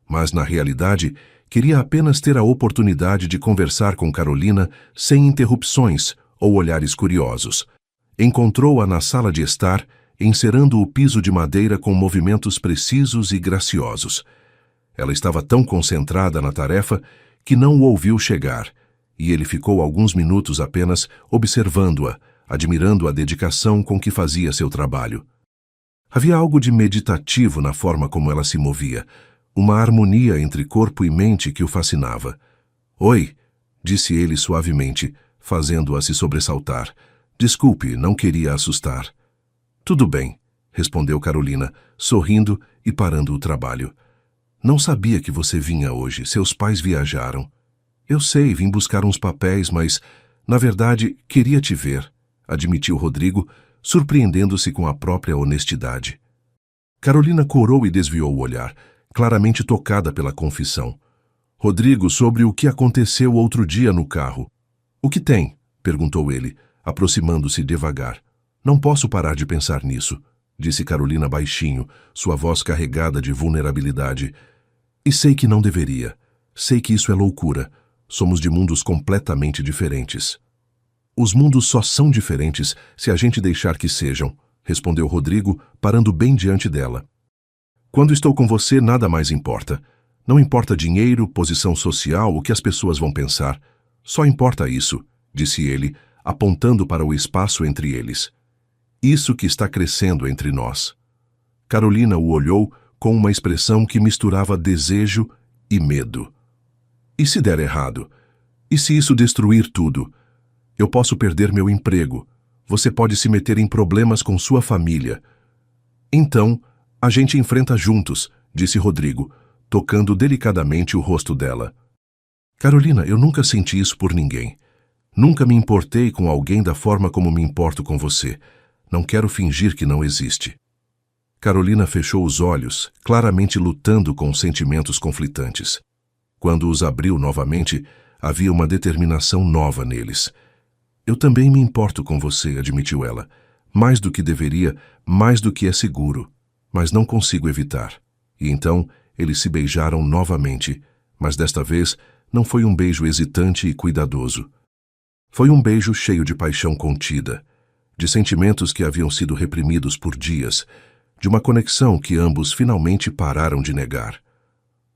mas, na realidade, queria apenas ter a oportunidade de conversar com Carolina sem interrupções ou olhares curiosos. Encontrou-a na sala de estar, encerando o piso de madeira com movimentos precisos e graciosos. Ela estava tão concentrada na tarefa que não o ouviu chegar, e ele ficou alguns minutos apenas observando-a, admirando a dedicação com que fazia seu trabalho. Havia algo de meditativo na forma como ela se movia, uma harmonia entre corpo e mente que o fascinava. "Oi", disse ele suavemente, fazendo-a se sobressaltar. "Desculpe, não queria assustar." "Tudo bem", respondeu Carolina, sorrindo e parando o trabalho. "Não sabia que você vinha hoje. Seus pais viajaram." "Eu sei, vim buscar uns papéis, mas, na verdade, queria te ver", admitiu Rodrigo, surpreendendo-se com a própria honestidade. Carolina corou e desviou o olhar, claramente tocada pela confissão. "Rodrigo, sobre o que aconteceu outro dia no carro." "O que tem?" perguntou ele, aproximando-se devagar. "Não posso parar de pensar nisso", disse Carolina baixinho, sua voz carregada de vulnerabilidade. "E sei que não deveria. Sei que isso é loucura. Somos de mundos completamente diferentes." "Os mundos só são diferentes se a gente deixar que sejam", respondeu Rodrigo, parando bem diante dela. "Quando estou com você, nada mais importa. Não importa dinheiro, posição social, o que as pessoas vão pensar. Só importa isso", disse ele, apontando para o espaço entre eles. "Isso que está crescendo entre nós." Carolina o olhou com uma expressão que misturava desejo e medo. "E se der errado? E se isso destruir tudo? Eu posso perder meu emprego. Você pode se meter em problemas com sua família." "Então, a gente enfrenta juntos", disse Rodrigo, tocando delicadamente o rosto dela. "Carolina, eu nunca senti isso por ninguém. Nunca me importei com alguém da forma como me importo com você. Não quero fingir que não existe." Carolina fechou os olhos, claramente lutando com sentimentos conflitantes. Quando os abriu novamente, havia uma determinação nova neles. "Eu também me importo com você", admitiu ela. "Mais do que deveria, mais do que é seguro. Mas não consigo evitar." E então eles se beijaram novamente, mas desta vez não foi um beijo hesitante e cuidadoso. Foi um beijo cheio de paixão contida, de sentimentos que haviam sido reprimidos por dias, de uma conexão que ambos finalmente pararam de negar.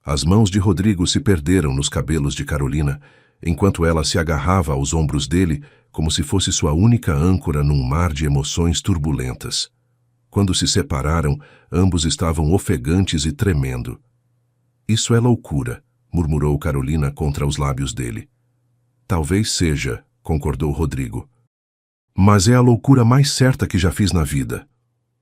As mãos de Rodrigo se perderam nos cabelos de Carolina, enquanto ela se agarrava aos ombros dele como se fosse sua única âncora num mar de emoções turbulentas. Quando se separaram, ambos estavam ofegantes e tremendo. "Isso é loucura", murmurou Carolina contra os lábios dele. "Talvez seja", concordou Rodrigo. "Mas é a loucura mais certa que já fiz na vida."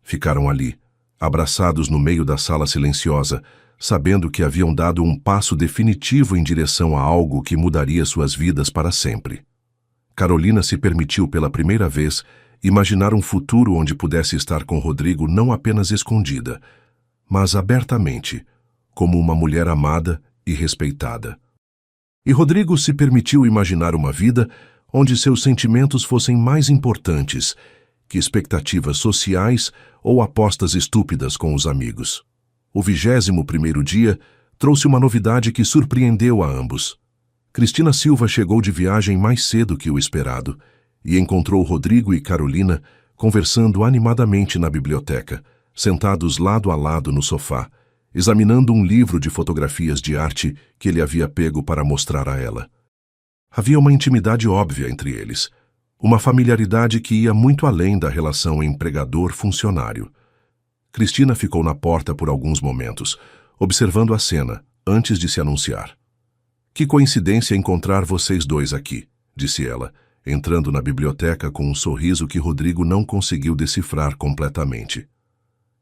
Ficaram ali, abraçados no meio da sala silenciosa, sabendo que haviam dado um passo definitivo em direção a algo que mudaria suas vidas para sempre. Carolina se permitiu pela primeira vez imaginar um futuro onde pudesse estar com Rodrigo não apenas escondida, mas abertamente, como uma mulher amada e respeitada. E Rodrigo se permitiu imaginar uma vida onde seus sentimentos fossem mais importantes que expectativas sociais ou apostas estúpidas com os amigos. O 21º dia trouxe uma novidade que surpreendeu a ambos. Cristina Silva chegou de viagem mais cedo que o esperado e encontrou Rodrigo e Carolina conversando animadamente na biblioteca, sentados lado a lado no sofá, examinando um livro de fotografias de arte que ele havia pego para mostrar a ela. Havia uma intimidade óbvia entre eles, uma familiaridade que ia muito além da relação empregador-funcionário. Cristina ficou na porta por alguns momentos, observando a cena, antes de se anunciar. "Que coincidência encontrar vocês dois aqui", disse ela, entrando na biblioteca com um sorriso que Rodrigo não conseguiu decifrar completamente.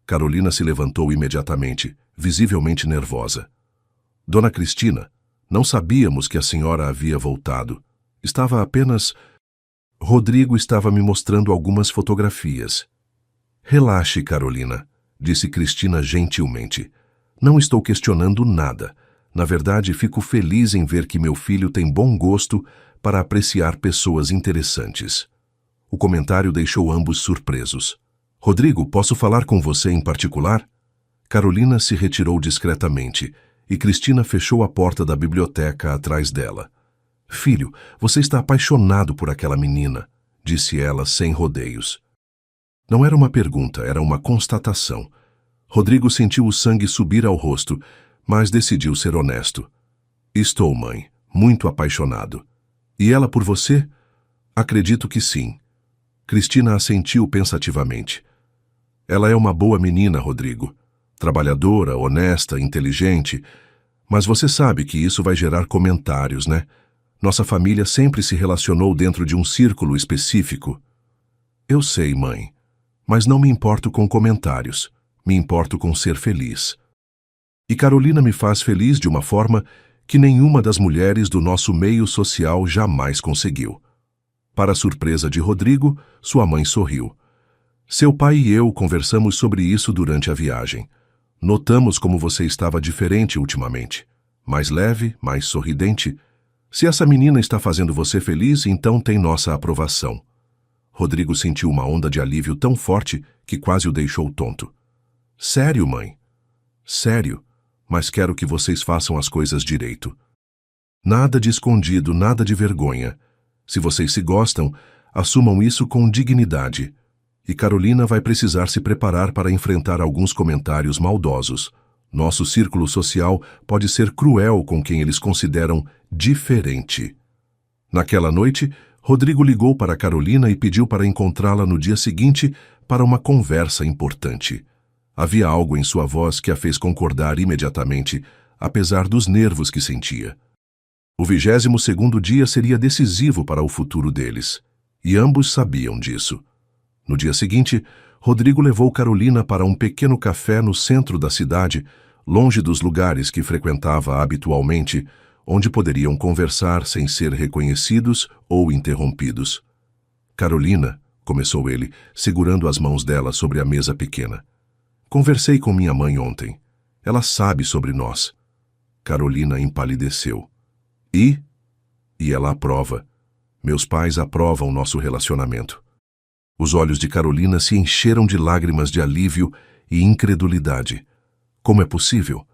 Carolina se levantou imediatamente, visivelmente nervosa. "Dona Cristina, não sabíamos que a senhora havia voltado. Estava apenas... Rodrigo estava me mostrando algumas fotografias." "Relaxe, Carolina", disse Cristina gentilmente. "Não estou questionando nada. Na verdade, fico feliz em ver que meu filho tem bom gosto para apreciar pessoas interessantes." O comentário deixou ambos surpresos. "Rodrigo, posso falar com você em particular?" Carolina se retirou discretamente e Cristina fechou a porta da biblioteca atrás dela. "Filho, você está apaixonado por aquela menina", disse ela sem rodeios. Não era uma pergunta, era uma constatação. Rodrigo sentiu o sangue subir ao rosto, mas decidiu ser honesto. "Estou, mãe, muito apaixonado." "E ela por você?" "Acredito que sim." Cristina assentiu pensativamente. Ela é uma boa menina, Rodrigo. Trabalhadora, honesta, inteligente. Mas você sabe que isso vai gerar comentários, né? Nossa família sempre se relacionou dentro de um círculo específico. Eu sei, mãe. Mas não me importo com comentários. Me importo com ser feliz. E Carolina me faz feliz de uma forma que nenhuma das mulheres do nosso meio social jamais conseguiu. Para a surpresa de Rodrigo, sua mãe sorriu. Seu pai e eu conversamos sobre isso durante a viagem. Notamos como você estava diferente ultimamente. Mais leve, mais sorridente. Se essa menina está fazendo você feliz, então tem nossa aprovação. Rodrigo sentiu uma onda de alívio tão forte que quase o deixou tonto. Sério, mãe? Sério, mas quero que vocês façam as coisas direito. Nada de escondido, nada de vergonha. Se vocês se gostam, assumam isso com dignidade. E Carolina vai precisar se preparar para enfrentar alguns comentários maldosos. Nosso círculo social pode ser cruel com quem eles consideram diferente. Naquela noite, Rodrigo ligou para Carolina e pediu para encontrá-la no dia seguinte para uma conversa importante. Havia algo em sua voz que a fez concordar imediatamente, apesar dos nervos que sentia. O 22º dia seria decisivo para o futuro deles, e ambos sabiam disso. No dia seguinte, Rodrigo levou Carolina para um pequeno café no centro da cidade, longe dos lugares que frequentava habitualmente, onde poderiam conversar sem ser reconhecidos ou interrompidos. Carolina, começou ele, segurando as mãos dela sobre a mesa pequena. Conversei com minha mãe ontem. Ela sabe sobre nós. Carolina empalideceu. E ela aprova. Meus pais aprovam nosso relacionamento. Os olhos de Carolina se encheram de lágrimas de alívio e incredulidade. Como é possível?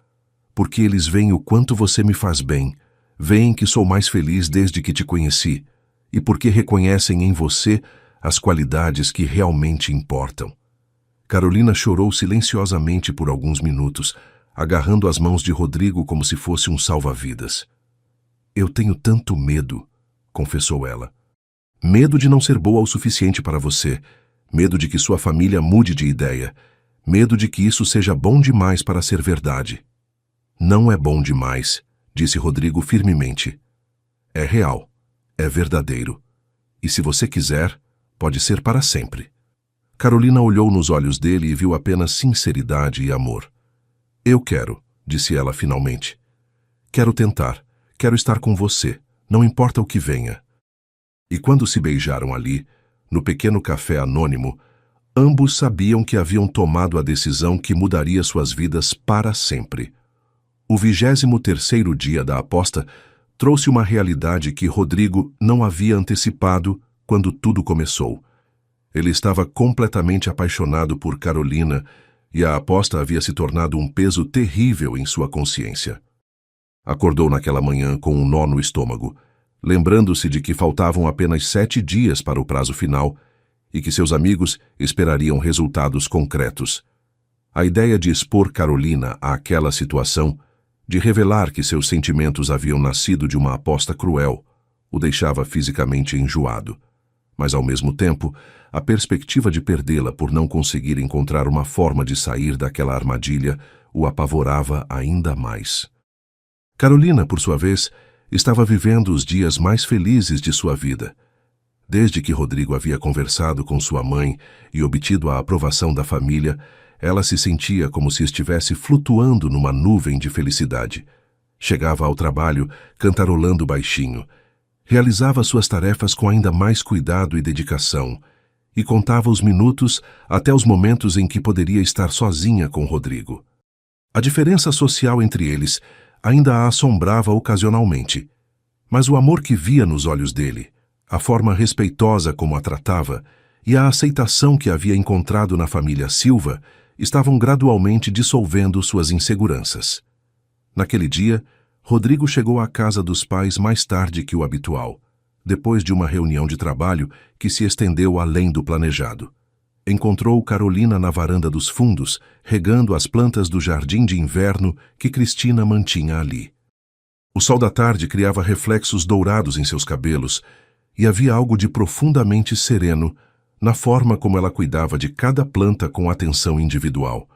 Porque eles veem o quanto você me faz bem, veem que sou mais feliz desde que te conheci, e porque reconhecem em você as qualidades que realmente importam. Carolina chorou silenciosamente por alguns minutos, agarrando as mãos de Rodrigo como se fosse um salva-vidas. Eu tenho tanto medo, confessou ela. Medo de não ser boa o suficiente para você, medo de que sua família mude de ideia, medo de que isso seja bom demais para ser verdade. Não é bom demais, disse Rodrigo firmemente. É real, é verdadeiro. E se você quiser, pode ser para sempre. Carolina olhou nos olhos dele e viu apenas sinceridade e amor. Eu quero, disse ela finalmente. Quero tentar, quero estar com você, não importa o que venha. E quando se beijaram ali, no pequeno café anônimo, ambos sabiam que haviam tomado a decisão que mudaria suas vidas para sempre. O 23º dia da aposta trouxe uma realidade que Rodrigo não havia antecipado quando tudo começou. Ele estava completamente apaixonado por Carolina e a aposta havia se tornado um peso terrível em sua consciência. Acordou naquela manhã com um nó no estômago, lembrando-se de que faltavam apenas 7 dias para o prazo final e que seus amigos esperariam resultados concretos. A ideia de expor Carolina àquela situação, de revelar que seus sentimentos haviam nascido de uma aposta cruel, o deixava fisicamente enjoado. Mas, ao mesmo tempo, a perspectiva de perdê-la por não conseguir encontrar uma forma de sair daquela armadilha o apavorava ainda mais. Carolina, por sua vez, estava vivendo os dias mais felizes de sua vida. Desde que Rodrigo havia conversado com sua mãe e obtido a aprovação da família, ela se sentia como se estivesse flutuando numa nuvem de felicidade. Chegava ao trabalho cantarolando baixinho, realizava suas tarefas com ainda mais cuidado e dedicação, e contava os minutos até os momentos em que poderia estar sozinha com Rodrigo. A diferença social entre eles ainda a assombrava ocasionalmente, mas o amor que via nos olhos dele, a forma respeitosa como a tratava e a aceitação que havia encontrado na família Silva estavam gradualmente dissolvendo suas inseguranças. Naquele dia, Rodrigo chegou à casa dos pais mais tarde que o habitual, depois de uma reunião de trabalho que se estendeu além do planejado. Encontrou Carolina na varanda dos fundos, regando as plantas do jardim de inverno que Cristina mantinha ali. O sol da tarde criava reflexos dourados em seus cabelos, e havia algo de profundamente sereno na forma como ela cuidava de cada planta com atenção individual.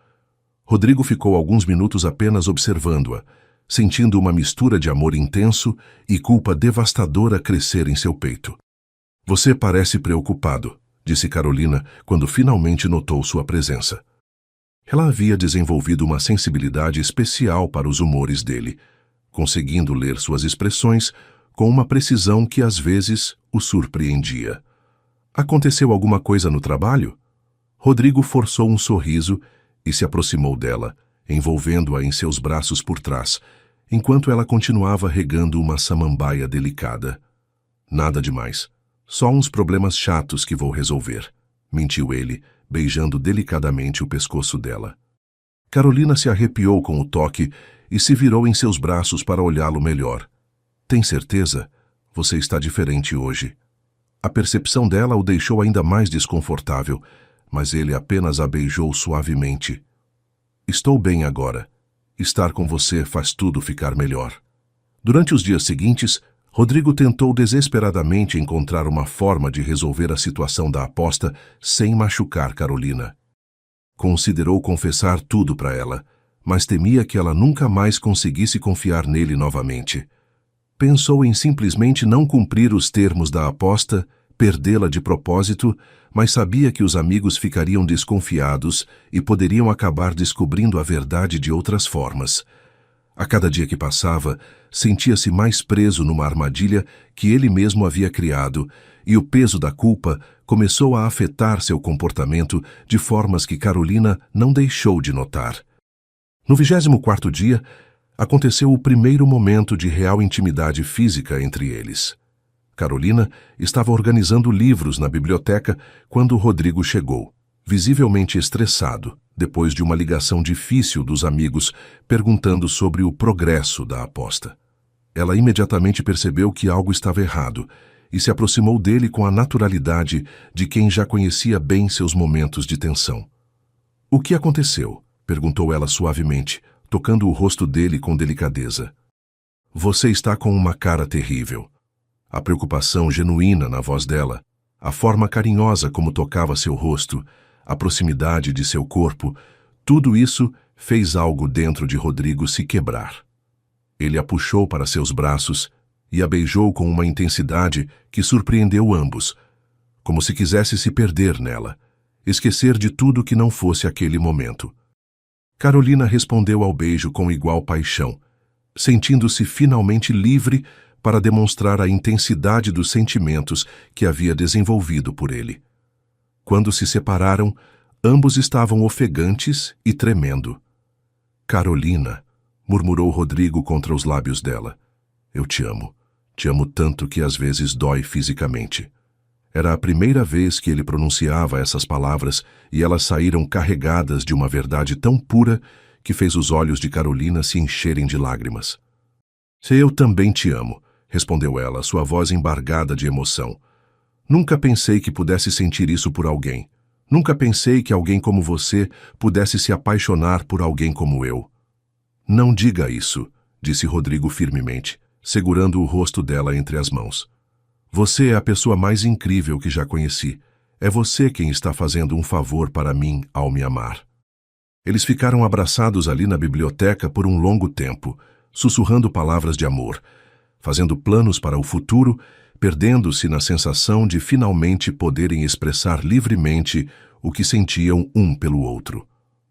Rodrigo ficou alguns minutos apenas observando-a, sentindo uma mistura de amor intenso e culpa devastadora crescer em seu peito. "Você parece preocupado", disse Carolina quando finalmente notou sua presença. Ela havia desenvolvido uma sensibilidade especial para os humores dele, conseguindo ler suas expressões com uma precisão que às vezes o surpreendia. "Aconteceu alguma coisa no trabalho?" Rodrigo forçou um sorriso e se aproximou dela, envolvendo-a em seus braços por trás, enquanto ela continuava regando uma samambaia delicada. "Nada demais. Só uns problemas chatos que vou resolver", mentiu ele, beijando delicadamente o pescoço dela. Carolina se arrepiou com o toque e se virou em seus braços para olhá-lo melhor. "Tem certeza? Você está diferente hoje." A percepção dela o deixou ainda mais desconfortável, mas ele apenas a beijou suavemente. "Estou bem agora. Estar com você faz tudo ficar melhor." Durante os dias seguintes, Rodrigo tentou desesperadamente encontrar uma forma de resolver a situação da aposta sem machucar Carolina. Considerou confessar tudo para ela, mas temia que ela nunca mais conseguisse confiar nele novamente. Pensou em simplesmente não cumprir os termos da aposta, perdê-la de propósito, mas sabia que os amigos ficariam desconfiados e poderiam acabar descobrindo a verdade de outras formas. A cada dia que passava, sentia-se mais preso numa armadilha que ele mesmo havia criado, e o peso da culpa começou a afetar seu comportamento de formas que Carolina não deixou de notar. No 24º dia, aconteceu o primeiro momento de real intimidade física entre eles. Carolina estava organizando livros na biblioteca quando Rodrigo chegou, visivelmente estressado, depois de uma ligação difícil dos amigos perguntando sobre o progresso da aposta. Ela imediatamente percebeu que algo estava errado e se aproximou dele com a naturalidade de quem já conhecia bem seus momentos de tensão. "O que aconteceu?" perguntou ela suavemente, tocando o rosto dele com delicadeza. "Você está com uma cara terrível." A preocupação genuína na voz dela, a forma carinhosa como tocava seu rosto, a proximidade de seu corpo, tudo isso fez algo dentro de Rodrigo se quebrar. Ele a puxou para seus braços e a beijou com uma intensidade que surpreendeu ambos, como se quisesse se perder nela, esquecer de tudo que não fosse aquele momento. Carolina respondeu ao beijo com igual paixão, sentindo-se finalmente livre para demonstrar a intensidade dos sentimentos que havia desenvolvido por ele. Quando se separaram, ambos estavam ofegantes e tremendo. "Carolina", murmurou Rodrigo contra os lábios dela. "Eu te amo. Te amo tanto que às vezes dói fisicamente." Era a primeira vez que ele pronunciava essas palavras e elas saíram carregadas de uma verdade tão pura que fez os olhos de Carolina se encherem de lágrimas. "Eu também te amo", respondeu ela, sua voz embargada de emoção. "Nunca pensei que pudesse sentir isso por alguém. Nunca pensei que alguém como você pudesse se apaixonar por alguém como eu." "Não diga isso", disse Rodrigo firmemente, segurando o rosto dela entre as mãos. "Você é a pessoa mais incrível que já conheci. É você quem está fazendo um favor para mim ao me amar." Eles ficaram abraçados ali na biblioteca por um longo tempo, sussurrando palavras de amor, fazendo planos para o futuro, perdendo-se na sensação de finalmente poderem expressar livremente o que sentiam um pelo outro.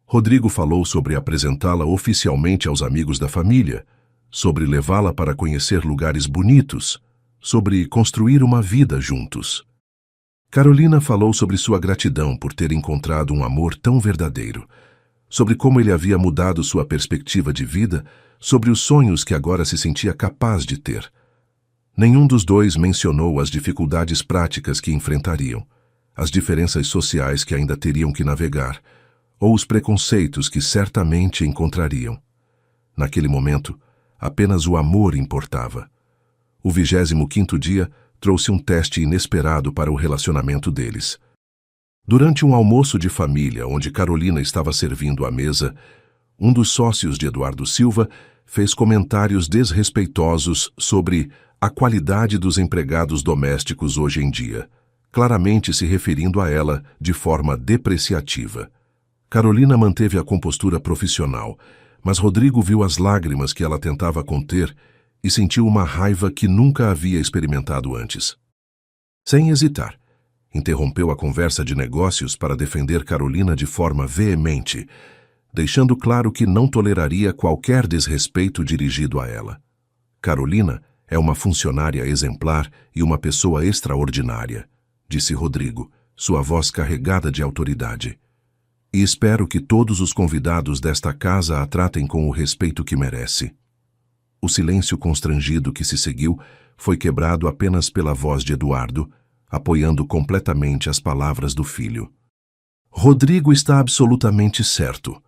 Rodrigo falou sobre apresentá-la oficialmente aos amigos da família, sobre levá-la para conhecer lugares bonitos, sobre construir uma vida juntos. Carolina falou sobre sua gratidão por ter encontrado um amor tão verdadeiro, sobre como ele havia mudado sua perspectiva de vida, sobre os sonhos que agora se sentia capaz de ter. Nenhum dos dois mencionou as dificuldades práticas que enfrentariam, as diferenças sociais que ainda teriam que navegar, ou os preconceitos que certamente encontrariam. Naquele momento, apenas o amor importava. O 25º dia trouxe um teste inesperado para o relacionamento deles. Durante um almoço de família, onde Carolina estava servindo à mesa, um dos sócios de Eduardo Silva fez comentários desrespeitosos sobre a qualidade dos empregados domésticos hoje em dia. claramente se referindo a ela de forma depreciativa. Carolina manteve a compostura profissional, mas Rodrigo viu as lágrimas que ela tentava conter e sentiu uma raiva que nunca havia experimentado antes. Sem hesitar, interrompeu a conversa de negócios para defender Carolina de forma veemente, deixando claro que não toleraria qualquer desrespeito dirigido a ela. Carolina é uma funcionária exemplar e uma pessoa extraordinária, disse Rodrigo, sua voz carregada de autoridade. E espero que todos os convidados desta casa a tratem com o respeito que merece. O silêncio constrangido que se seguiu foi quebrado apenas pela voz de Eduardo, apoiando completamente as palavras do filho. Rodrigo está absolutamente certo.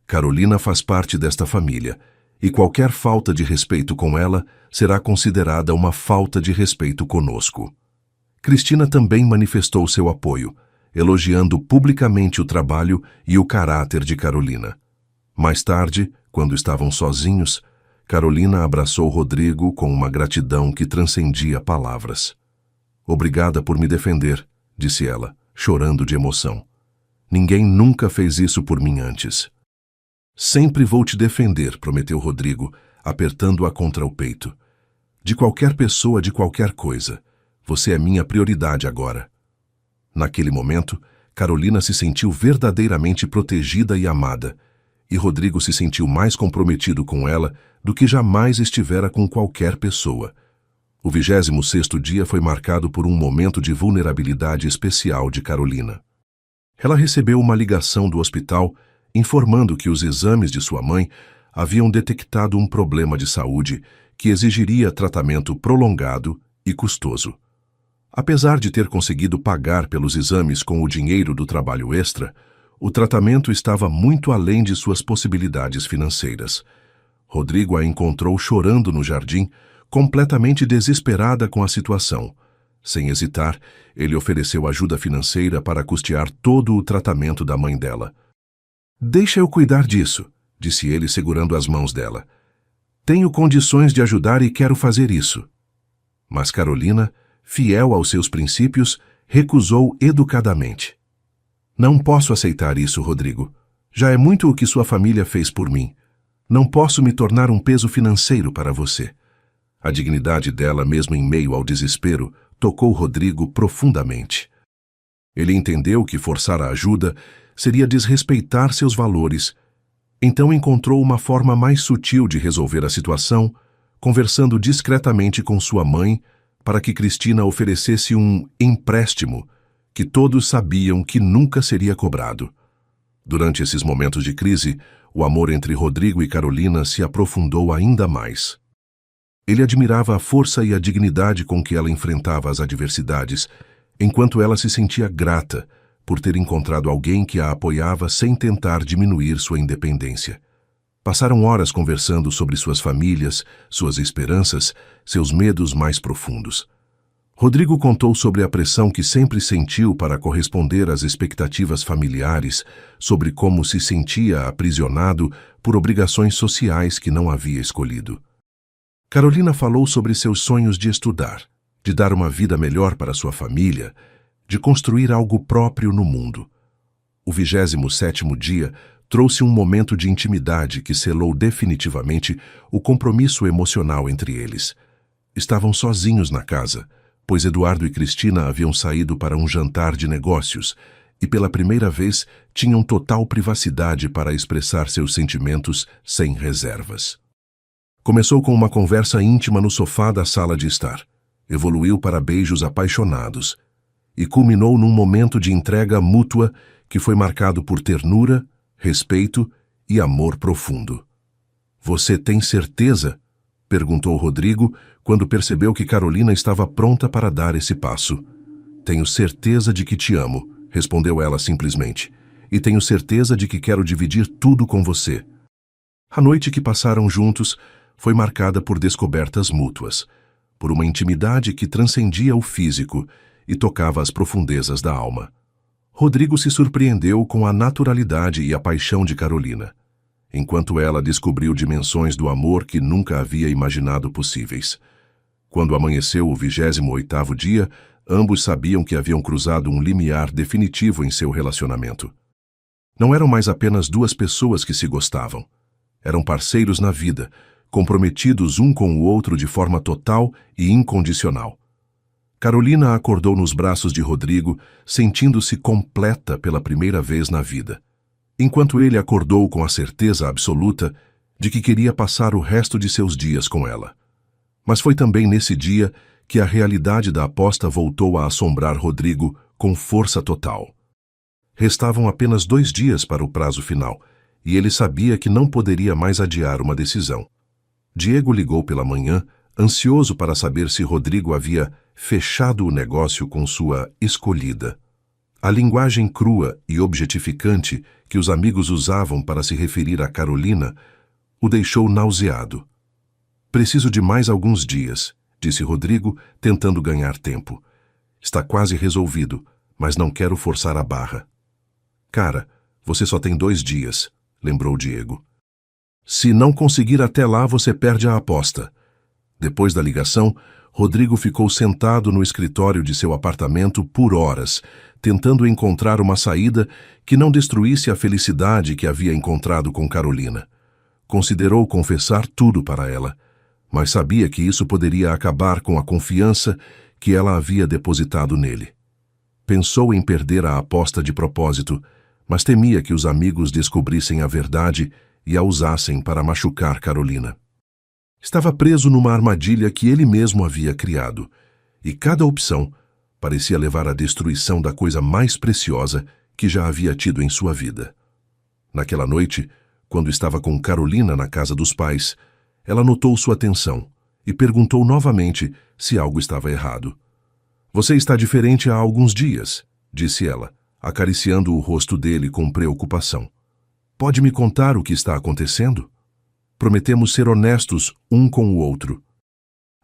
Carolina faz parte desta família, e qualquer falta de respeito com ela será considerada uma falta de respeito conosco. Cristina também manifestou seu apoio, elogiando publicamente o trabalho e o caráter de Carolina. Mais tarde, quando estavam sozinhos, Carolina abraçou Rodrigo com uma gratidão que transcendia palavras. Obrigada por me defender, disse ela, chorando de emoção. Ninguém nunca fez isso por mim antes. Sempre vou te defender, prometeu Rodrigo, apertando-a contra o peito. De qualquer pessoa, de qualquer coisa. Você é minha prioridade agora. Naquele momento, Carolina se sentiu verdadeiramente protegida e amada, e Rodrigo se sentiu mais comprometido com ela do que jamais estivera com qualquer pessoa. O 26º dia foi marcado por um momento de vulnerabilidade especial de Carolina. Ela recebeu uma ligação do hospital informando que os exames de sua mãe haviam detectado um problema de saúde que exigiria tratamento prolongado e custoso. Apesar de ter conseguido pagar pelos exames com o dinheiro do trabalho extra, o tratamento estava muito além de suas possibilidades financeiras. Rodrigo a encontrou chorando no jardim, completamente desesperada com a situação. Sem hesitar, ele ofereceu ajuda financeira para custear todo o tratamento da mãe dela. Deixa eu cuidar disso, disse ele segurando as mãos dela. Tenho condições de ajudar e quero fazer isso. Mas Carolina, fiel aos seus princípios, recusou educadamente. Não posso aceitar isso, Rodrigo. Já é muito o que sua família fez por mim. Não posso me tornar um peso financeiro para você. A dignidade dela, mesmo em meio ao desespero, tocou Rodrigo profundamente. Ele entendeu que forçar a ajuda seria desrespeitar seus valores. Então encontrou uma forma mais sutil de resolver a situação, conversando discretamente com sua mãe para que Cristina oferecesse um empréstimo que todos sabiam que nunca seria cobrado. Durante esses momentos de crise, o amor entre Rodrigo e Carolina se aprofundou ainda mais. Ele admirava a força e a dignidade com que ela enfrentava as adversidades, enquanto ela se sentia grata por ter encontrado alguém que a apoiava sem tentar diminuir sua independência. Passaram horas conversando sobre suas famílias, suas esperanças, seus medos mais profundos. Rodrigo contou sobre a pressão que sempre sentiu para corresponder às expectativas familiares, sobre como se sentia aprisionado por obrigações sociais que não havia escolhido. Carolina falou sobre seus sonhos de estudar, de dar uma vida melhor para sua família, de construir algo próprio no mundo. O 27º dia trouxe um momento de intimidade que selou definitivamente o compromisso emocional entre eles. Estavam sozinhos na casa, pois Eduardo e Cristina haviam saído para um jantar de negócios e pela primeira vez tinham total privacidade para expressar seus sentimentos sem reservas. Começou com uma conversa íntima no sofá da sala de estar, evoluiu para beijos apaixonados e culminou num momento de entrega mútua que foi marcado por ternura, respeito e amor profundo. Você tem certeza? Perguntou Rodrigo quando percebeu que Carolina estava pronta para dar esse passo. Tenho certeza de que te amo, respondeu ela simplesmente, e tenho certeza de que quero dividir tudo com você. A noite que passaram juntos foi marcada por descobertas mútuas, por uma intimidade que transcendia o físico e tocava as profundezas da alma. Rodrigo se surpreendeu com a naturalidade e a paixão de Carolina, enquanto ela descobriu dimensões do amor que nunca havia imaginado possíveis. Quando amanheceu o 28º dia, Ambos sabiam que haviam cruzado um limiar definitivo em seu relacionamento. Não eram mais apenas duas pessoas que se gostavam. Eram parceiros na vida, comprometidos um com o outro de forma total e incondicional. Carolina acordou nos braços de Rodrigo, sentindo-se completa pela primeira vez na vida, enquanto ele acordou com a certeza absoluta de que queria passar o resto de seus dias com ela. Mas foi também nesse dia que a realidade da aposta voltou a assombrar Rodrigo com força total. Restavam apenas 2 dias para o prazo final, e ele sabia que não poderia mais adiar uma decisão. Diego ligou pela manhã, ansioso para saber se Rodrigo havia fechado o negócio com sua escolhida. A linguagem crua e objetificante que os amigos usavam para se referir a Carolina o deixou nauseado. "Preciso de mais alguns dias", disse Rodrigo, tentando ganhar tempo. "Está quase resolvido, mas não quero forçar a barra." "Cara, você só tem 2 dias", lembrou Diego. "Se não conseguir até lá, você perde a aposta." Depois da ligação, Rodrigo ficou sentado no escritório de seu apartamento por horas, tentando encontrar uma saída que não destruísse a felicidade que havia encontrado com Carolina. Considerou confessar tudo para ela, mas sabia que isso poderia acabar com a confiança que ela havia depositado nele. Pensou em perder a aposta de propósito, mas temia que os amigos descobrissem a verdade e a usassem para machucar Carolina. Estava preso numa armadilha que ele mesmo havia criado, e cada opção parecia levar à destruição da coisa mais preciosa que já havia tido em sua vida. Naquela noite, quando estava com Carolina na casa dos pais, ela notou sua atenção e perguntou novamente se algo estava errado. "Você está diferente há alguns dias", disse ela, acariciando o rosto dele com preocupação. "Pode me contar o que está acontecendo? Prometemos ser honestos um com o outro."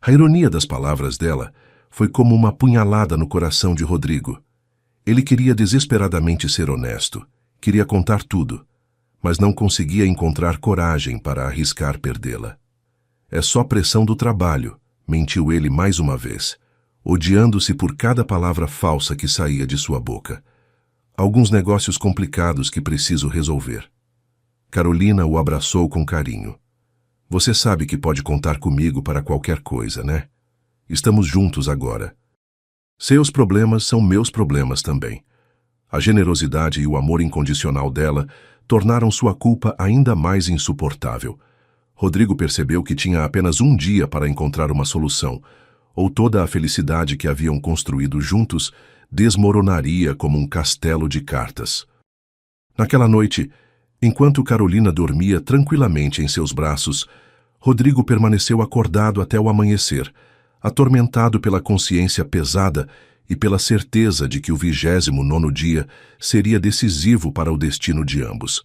A ironia das palavras dela foi como uma punhalada no coração de Rodrigo. Ele queria desesperadamente ser honesto, queria contar tudo, mas não conseguia encontrar coragem para arriscar perdê-la. "É só pressão do trabalho", mentiu ele mais uma vez, odiando-se por cada palavra falsa que saía de sua boca. "Alguns negócios complicados que preciso resolver." Carolina o abraçou com carinho. "Você sabe que pode contar comigo para qualquer coisa, né? Estamos juntos agora. Seus problemas são meus problemas também." A generosidade e o amor incondicional dela tornaram sua culpa ainda mais insuportável. Rodrigo percebeu que tinha apenas um dia para encontrar uma solução, ou toda a felicidade que haviam construído juntos desmoronaria como um castelo de cartas. Naquela noite, enquanto Carolina dormia tranquilamente em seus braços, Rodrigo permaneceu acordado até o amanhecer, atormentado pela consciência pesada e pela certeza de que o 29º dia seria decisivo para o destino de ambos.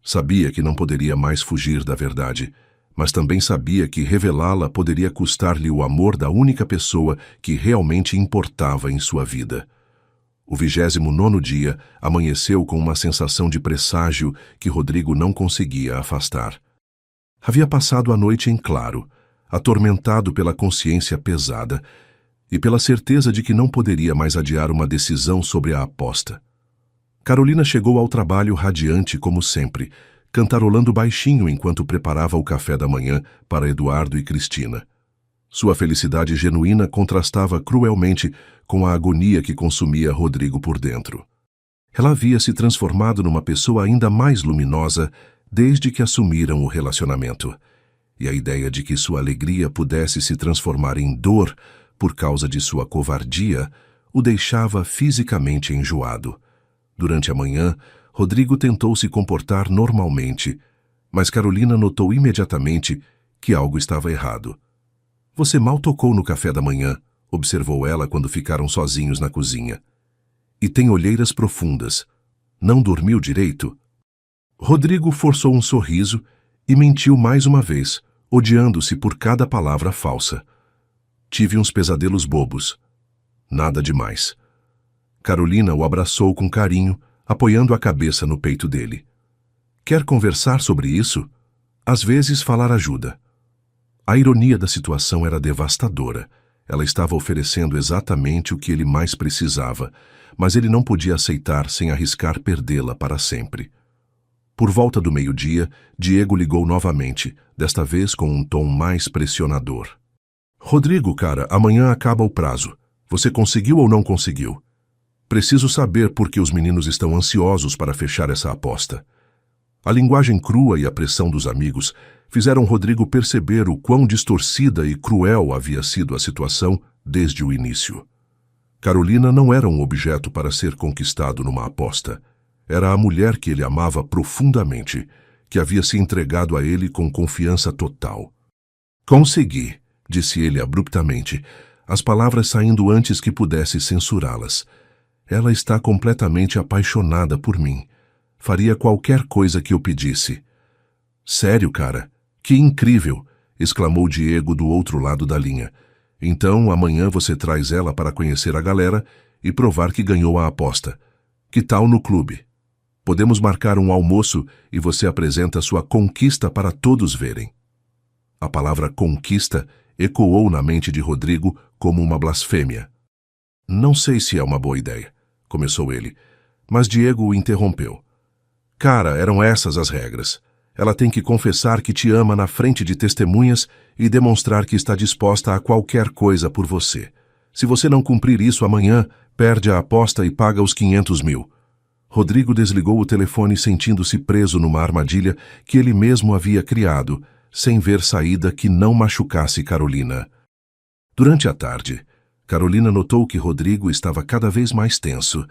Sabia que não poderia mais fugir da verdade, mas também sabia que revelá-la poderia custar-lhe o amor da única pessoa que realmente importava em sua vida. O 29º dia amanheceu com uma sensação de presságio que Rodrigo não conseguia afastar. Havia passado a noite em claro, atormentado pela consciência pesada e pela certeza de que não poderia mais adiar uma decisão sobre a aposta. Carolina chegou ao trabalho radiante como sempre, cantarolando baixinho enquanto preparava o café da manhã para Eduardo e Cristina. Sua felicidade genuína contrastava cruelmente com a agonia que consumia Rodrigo por dentro. Ela havia se transformado numa pessoa ainda mais luminosa desde que assumiram o relacionamento, e a ideia de que sua alegria pudesse se transformar em dor por causa de sua covardia o deixava fisicamente enjoado. Durante a manhã, Rodrigo tentou se comportar normalmente, mas Carolina notou imediatamente que algo estava errado. "Você mal tocou no café da manhã", observou ela quando ficaram sozinhos na cozinha. "E tem olheiras profundas. Não dormiu direito?" Rodrigo forçou um sorriso e mentiu mais uma vez, odiando-se por cada palavra falsa. "Tive uns pesadelos bobos. Nada demais." Carolina o abraçou com carinho, apoiando a cabeça no peito dele. "Quer conversar sobre isso? Às vezes falar ajuda." A ironia da situação era devastadora. Ela estava oferecendo exatamente o que ele mais precisava, mas ele não podia aceitar sem arriscar perdê-la para sempre. Por volta do meio-dia, Diego ligou novamente, desta vez com um tom mais pressionador. Rodrigo, cara, amanhã acaba o prazo. Você conseguiu ou não conseguiu? Preciso saber por que os meninos estão ansiosos para fechar essa aposta. A linguagem crua e a pressão dos amigos fizeram Rodrigo perceber o quão distorcida e cruel havia sido a situação desde o início. Carolina não era um objeto para ser conquistado numa aposta. Era a mulher que ele amava profundamente, que havia se entregado a ele com confiança total. Consegui, disse ele abruptamente, as palavras saindo antes que pudesse censurá-las. Ela está completamente apaixonada por mim. Faria qualquer coisa que eu pedisse. Sério, cara? Que incrível! Exclamou Diego do outro lado da linha. Então, amanhã você traz ela para conhecer a galera e provar que ganhou a aposta. Que tal no clube? Podemos marcar um almoço e você apresenta sua conquista para todos verem. A palavra conquista ecoou na mente de Rodrigo como uma blasfêmia. Não sei se é uma boa ideia, começou ele, mas Diego o interrompeu. Cara, eram essas as regras. Ela tem que confessar que te ama na frente de testemunhas e demonstrar que está disposta a qualquer coisa por você. Se você não cumprir isso amanhã, perde a aposta e paga os 500 mil. Rodrigo desligou o telefone sentindo-se preso numa armadilha que ele mesmo havia criado, sem ver saída que não machucasse Carolina. Durante a tarde, Carolina notou que Rodrigo estava cada vez mais tenso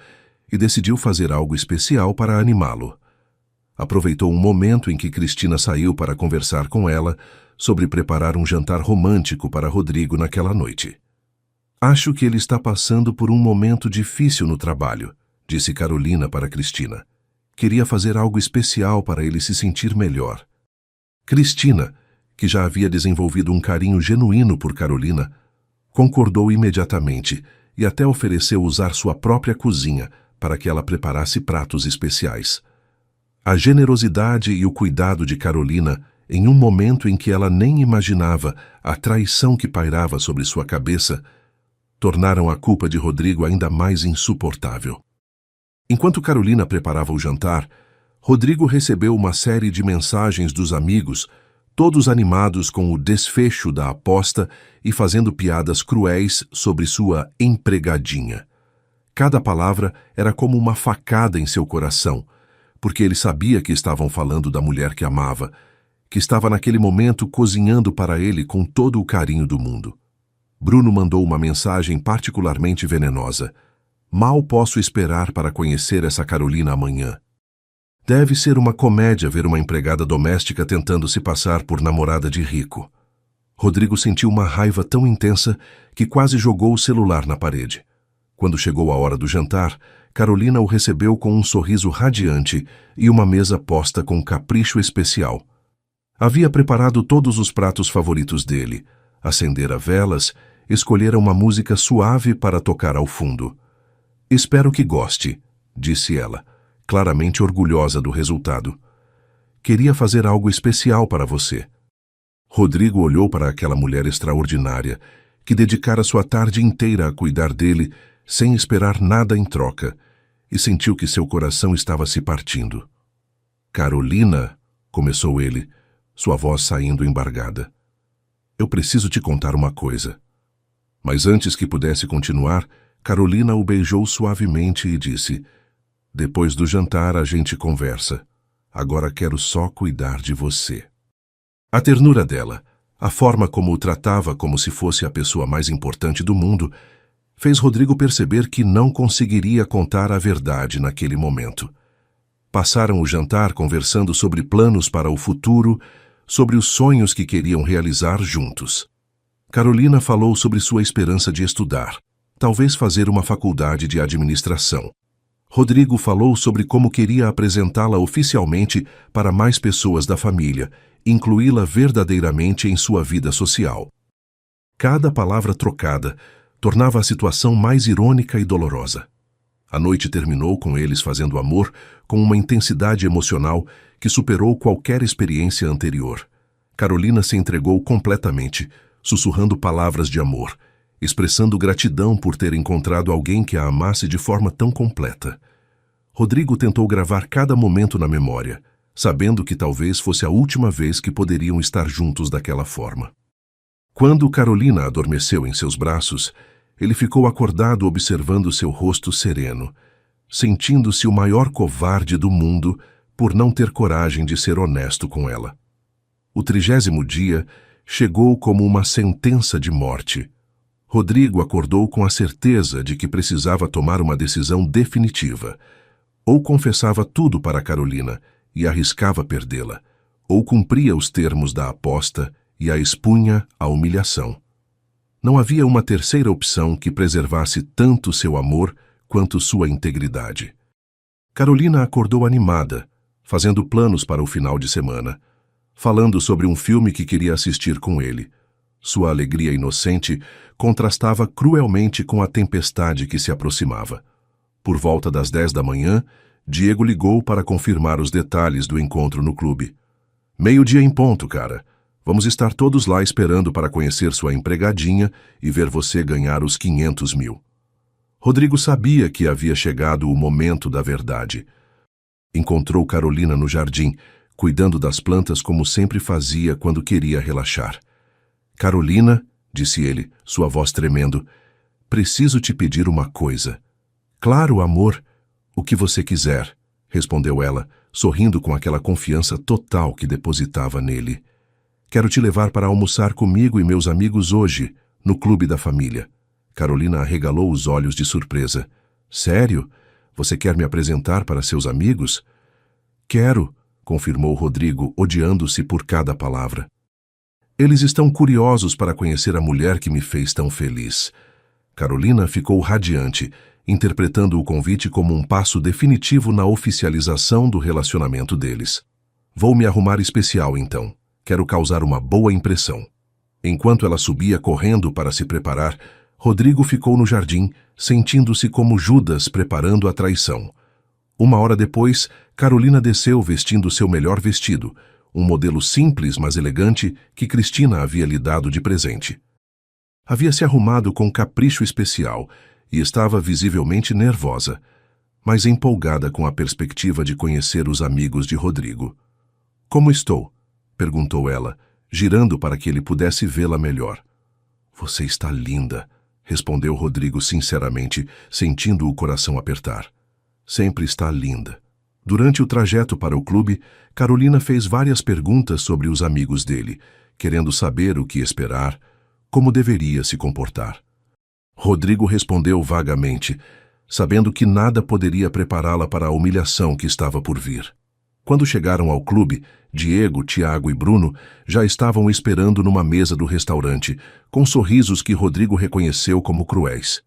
e decidiu fazer algo especial para animá-lo. Aproveitou um momento em que Cristina saiu para conversar com ela sobre preparar um jantar romântico para Rodrigo naquela noite. Acho que ele está passando por um momento difícil no trabalho, disse Carolina para Cristina. Queria fazer algo especial para ele se sentir melhor. Cristina, que já havia desenvolvido um carinho genuíno por Carolina, concordou imediatamente e até ofereceu usar sua própria cozinha para que ela preparasse pratos especiais. A generosidade e o cuidado de Carolina, em um momento em que ela nem imaginava a traição que pairava sobre sua cabeça, tornaram a culpa de Rodrigo ainda mais insuportável. Enquanto Carolina preparava o jantar, Rodrigo recebeu uma série de mensagens dos amigos, todos animados com o desfecho da aposta e fazendo piadas cruéis sobre sua empregadinha. Cada palavra era como uma facada em seu coração, porque ele sabia que estavam falando da mulher que amava, que estava naquele momento cozinhando para ele com todo o carinho do mundo. Bruno mandou uma mensagem particularmente venenosa. Mal posso esperar para conhecer essa Carolina amanhã. Deve ser uma comédia ver uma empregada doméstica tentando se passar por namorada de rico. Rodrigo sentiu uma raiva tão intensa que quase jogou o celular na parede. Quando chegou a hora do jantar, Carolina o recebeu com um sorriso radiante e uma mesa posta com capricho especial. Havia preparado todos os pratos favoritos dele, acendera velas, escolhera uma música suave para tocar ao fundo. Espero que goste, disse ela, claramente orgulhosa do resultado. Queria fazer algo especial para você. Rodrigo olhou para aquela mulher extraordinária, que dedicara sua tarde inteira a cuidar dele, sem esperar nada em troca, e sentiu que seu coração estava se partindo. Carolina, começou ele, sua voz saindo embargada. Eu preciso te contar uma coisa. Mas antes que pudesse continuar, Carolina o beijou suavemente e disse, depois do jantar a gente conversa. Agora quero só cuidar de você. A ternura dela, a forma como o tratava como se fosse a pessoa mais importante do mundo, fez Rodrigo perceber que não conseguiria contar a verdade naquele momento. Passaram o jantar conversando sobre planos para o futuro, sobre os sonhos que queriam realizar juntos. Carolina falou sobre sua esperança de estudar, talvez fazer uma faculdade de administração. Rodrigo falou sobre como queria apresentá-la oficialmente para mais pessoas da família, incluí-la verdadeiramente em sua vida social. Cada palavra trocada tornava a situação mais irônica e dolorosa. A noite terminou com eles fazendo amor com uma intensidade emocional que superou qualquer experiência anterior. Carolina se entregou completamente, sussurrando palavras de amor, expressando gratidão por ter encontrado alguém que a amasse de forma tão completa. Rodrigo tentou gravar cada momento na memória, sabendo que talvez fosse a última vez que poderiam estar juntos daquela forma. Quando Carolina adormeceu em seus braços, ele ficou acordado observando seu rosto sereno, sentindo-se o maior covarde do mundo por não ter coragem de ser honesto com ela. O 30º dia chegou como uma sentença de morte. Rodrigo acordou com a certeza de que precisava tomar uma decisão definitiva. Ou confessava tudo para Carolina e arriscava perdê-la, ou cumpria os termos da aposta e a expunha à humilhação. Não havia uma terceira opção que preservasse tanto seu amor quanto sua integridade. Carolina acordou animada, fazendo planos para o final de semana, falando sobre um filme que queria assistir com ele. Sua alegria inocente contrastava cruelmente com a tempestade que se aproximava. Por volta das 10 da manhã, Diego ligou para confirmar os detalhes do encontro no clube. 12:00 em ponto, cara. Vamos estar todos lá esperando para conhecer sua empregadinha e ver você ganhar os 500 mil. Rodrigo sabia que havia chegado o momento da verdade. Encontrou Carolina no jardim, cuidando das plantas como sempre fazia quando queria relaxar. Carolina, disse ele, sua voz tremendo, preciso te pedir uma coisa. Claro, amor, o que você quiser, respondeu ela, sorrindo com aquela confiança total que depositava nele. Quero te levar para almoçar comigo e meus amigos hoje, no clube da família. Carolina arregalou os olhos de surpresa. Sério? Você quer me apresentar para seus amigos? Quero, confirmou Rodrigo, odiando-se por cada palavra. Eles estão curiosos para conhecer a mulher que me fez tão feliz. Carolina ficou radiante, interpretando o convite como um passo definitivo na oficialização do relacionamento deles. Vou me arrumar especial, então. Quero causar uma boa impressão. Enquanto ela subia correndo para se preparar, Rodrigo ficou no jardim, sentindo-se como Judas preparando a traição. 1 hora depois, Carolina desceu vestindo seu melhor vestido, um modelo simples, mas elegante, que Cristina havia lhe dado de presente. Havia se arrumado com capricho especial e estava visivelmente nervosa, mas empolgada com a perspectiva de conhecer os amigos de Rodrigo. Como estou? Perguntou ela, girando para que ele pudesse vê-la melhor. Você está linda, respondeu Rodrigo sinceramente, sentindo o coração apertar. Sempre está linda. Durante o trajeto para o clube, Carolina fez várias perguntas sobre os amigos dele, querendo saber o que esperar, como deveria se comportar. Rodrigo respondeu vagamente, sabendo que nada poderia prepará-la para a humilhação que estava por vir. Quando chegaram ao clube, Diego, Tiago e Bruno já estavam esperando numa mesa do restaurante, com sorrisos que Rodrigo reconheceu como cruéis.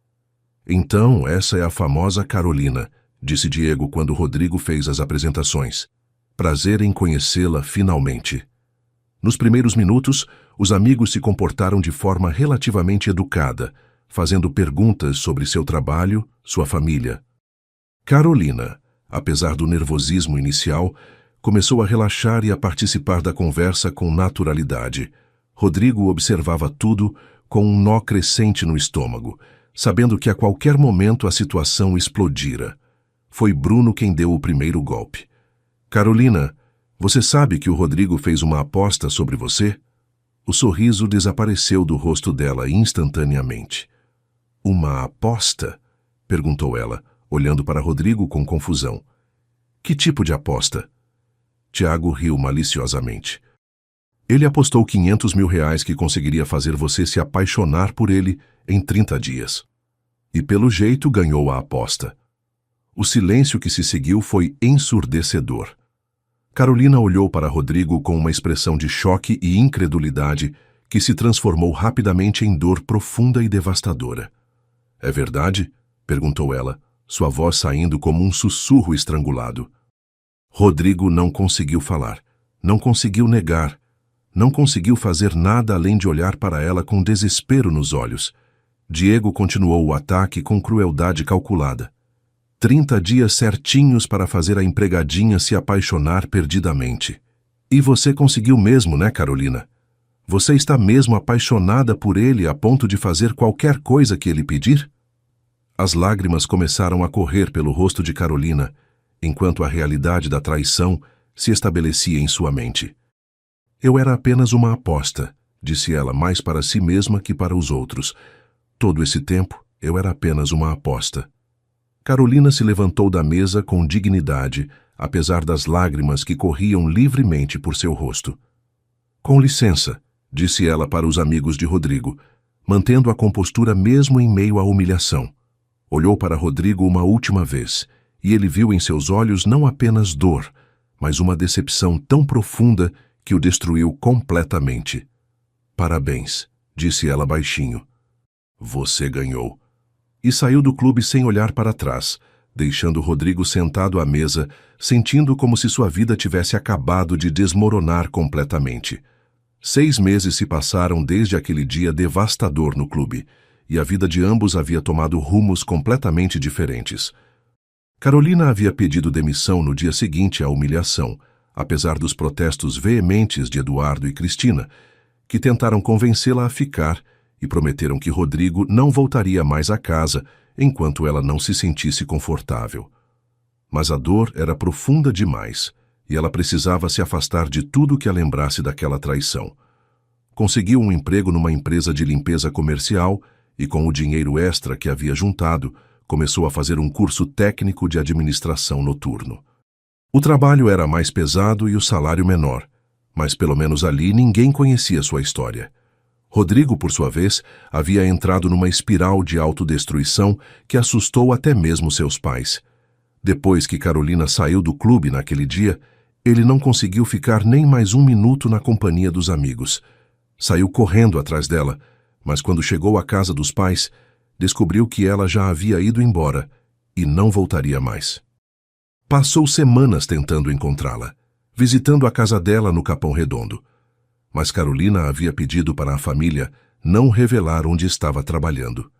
Então, essa é a famosa Carolina, disse Diego quando Rodrigo fez as apresentações. Prazer em conhecê-la finalmente. Nos primeiros minutos, os amigos se comportaram de forma relativamente educada, fazendo perguntas sobre seu trabalho, sua família. Carolina, apesar do nervosismo inicial, começou a relaxar e a participar da conversa com naturalidade. Rodrigo observava tudo com um nó crescente no estômago, sabendo que a qualquer momento a situação explodira. Foi Bruno quem deu o primeiro golpe. Carolina, você sabe que o Rodrigo fez uma aposta sobre você? O sorriso desapareceu do rosto dela instantaneamente. Uma aposta? Perguntou ela, olhando para Rodrigo com confusão. Que tipo de aposta? Tiago riu maliciosamente. Ele apostou 500 mil reais que conseguiria fazer você se apaixonar por ele em 30 dias. E pelo jeito ganhou a aposta. O silêncio que se seguiu foi ensurdecedor. Carolina olhou para Rodrigo com uma expressão de choque e incredulidade que se transformou rapidamente em dor profunda e devastadora. É verdade? Perguntou ela, sua voz saindo como um sussurro estrangulado. Rodrigo não conseguiu falar, não conseguiu negar, não conseguiu fazer nada além de olhar para ela com desespero nos olhos. Diego continuou o ataque com crueldade calculada. 30 dias certinhos para fazer a empregadinha se apaixonar perdidamente. E você conseguiu mesmo, né, Carolina? Você está mesmo apaixonada por ele a ponto de fazer qualquer coisa que ele pedir? As lágrimas começaram a correr pelo rosto de Carolina, enquanto a realidade da traição se estabelecia em sua mente. Eu era apenas uma aposta, disse ela mais para si mesma que para os outros. Todo esse tempo, eu era apenas uma aposta. Carolina se levantou da mesa com dignidade, apesar das lágrimas que corriam livremente por seu rosto. Com licença, disse ela para os amigos de Rodrigo, mantendo a compostura mesmo em meio à humilhação. Olhou para Rodrigo uma última vez, e ele viu em seus olhos não apenas dor, mas uma decepção tão profunda que o destruiu completamente. Parabéns, disse ela baixinho. Você ganhou. E saiu do clube sem olhar para trás, deixando Rodrigo sentado à mesa, sentindo como se sua vida tivesse acabado de desmoronar completamente. 6 meses se passaram desde aquele dia devastador no clube, e a vida de ambos havia tomado rumos completamente diferentes. Carolina havia pedido demissão no dia seguinte à humilhação, apesar dos protestos veementes de Eduardo e Cristina, que tentaram convencê-la a ficar e prometeram que Rodrigo não voltaria mais à casa enquanto ela não se sentisse confortável. Mas a dor era profunda demais, e ela precisava se afastar de tudo que a lembrasse daquela traição. Conseguiu um emprego numa empresa de limpeza comercial e, com o dinheiro extra que havia juntado, começou a fazer um curso técnico de administração noturno. O trabalho era mais pesado e o salário menor, mas pelo menos ali ninguém conhecia sua história. Rodrigo, por sua vez, havia entrado numa espiral de autodestruição que assustou até mesmo seus pais. Depois que Carolina saiu do clube naquele dia, ele não conseguiu ficar nem mais um minuto na companhia dos amigos. Saiu correndo atrás dela, mas quando chegou à casa dos pais, descobriu que ela já havia ido embora e não voltaria mais. Passou semanas tentando encontrá-la, visitando a casa dela no Capão Redondo. Mas Carolina havia pedido para a família não revelar onde estava trabalhando.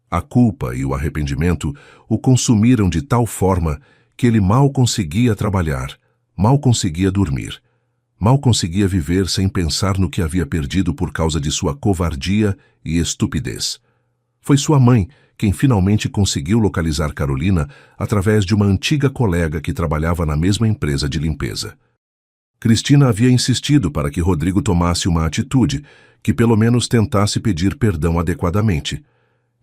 A culpa e o arrependimento o consumiram de tal forma que ele mal conseguia trabalhar, mal conseguia dormir, mal conseguia viver sem pensar no que havia perdido por causa de sua covardia e estupidez. Foi sua mãe quem finalmente conseguiu localizar Carolina através de uma antiga colega que trabalhava na mesma empresa de limpeza. Cristina havia insistido para que Rodrigo tomasse uma atitude, que pelo menos tentasse pedir perdão adequadamente,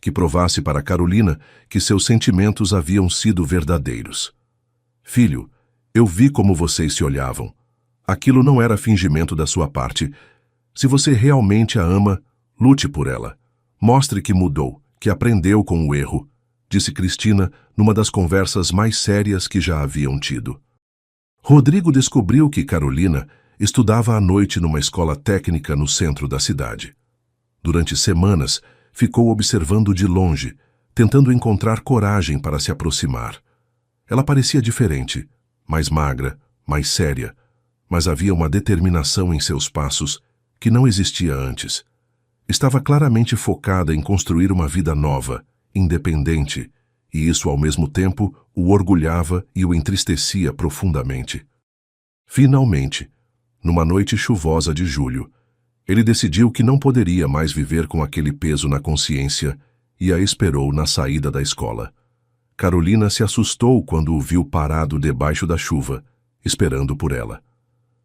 que provasse para Carolina que seus sentimentos haviam sido verdadeiros. Filho, eu vi como vocês se olhavam. Aquilo não era fingimento da sua parte. Se você realmente a ama, lute por ela. Mostre que mudou, que aprendeu com o erro, disse Cristina numa das conversas mais sérias que já haviam tido. Rodrigo descobriu que Carolina estudava à noite numa escola técnica no centro da cidade. Durante semanas, ficou observando de longe, tentando encontrar coragem para se aproximar. Ela parecia diferente, mais magra, mais séria, mas havia uma determinação em seus passos que não existia antes. Estava claramente focada em construir uma vida nova, independente, e isso ao mesmo tempo o orgulhava e o entristecia profundamente. Finalmente, numa noite chuvosa de julho, ele decidiu que não poderia mais viver com aquele peso na consciência e a esperou na saída da escola. Carolina se assustou quando o viu parado debaixo da chuva, esperando por ela.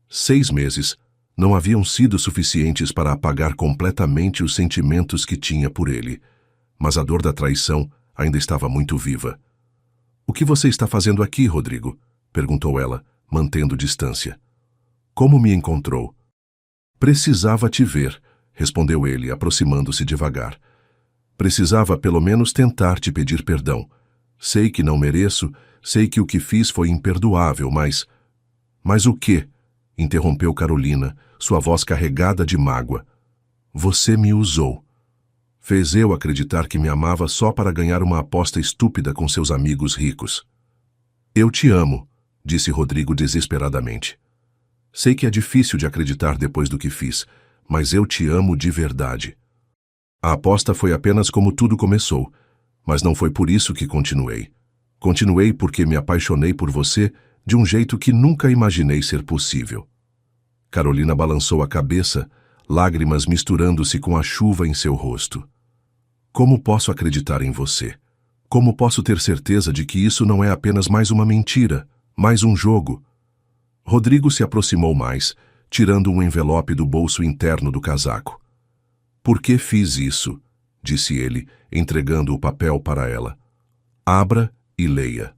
6 meses não haviam sido suficientes para apagar completamente os sentimentos que tinha por ele, mas a dor da traição ainda estava muito viva. "O que você está fazendo aqui, Rodrigo?" perguntou ela, mantendo distância. "Como me encontrou?" "Precisava te ver", respondeu ele, aproximando-se devagar. "Precisava pelo menos tentar te pedir perdão. Sei que não mereço, sei que o que fiz foi imperdoável, mas... Mas o quê?" interrompeu Carolina, sua voz carregada de mágoa. "Você me usou. Fez eu acreditar que me amava só para ganhar uma aposta estúpida com seus amigos ricos." "Eu te amo", disse Rodrigo desesperadamente. "Sei que é difícil de acreditar depois do que fiz, mas eu te amo de verdade." A aposta foi apenas como tudo começou, mas não foi por isso que continuei. Continuei porque me apaixonei por você de um jeito que nunca imaginei ser possível. Carolina balançou a cabeça, lágrimas misturando-se com a chuva em seu rosto. Como posso acreditar em você? Como posso ter certeza de que isso não é apenas mais uma mentira, mais um jogo? Rodrigo se aproximou mais, tirando um envelope do bolso interno do casaco. Por que fiz isso? Disse ele, entregando o papel para ela. Abra e leia.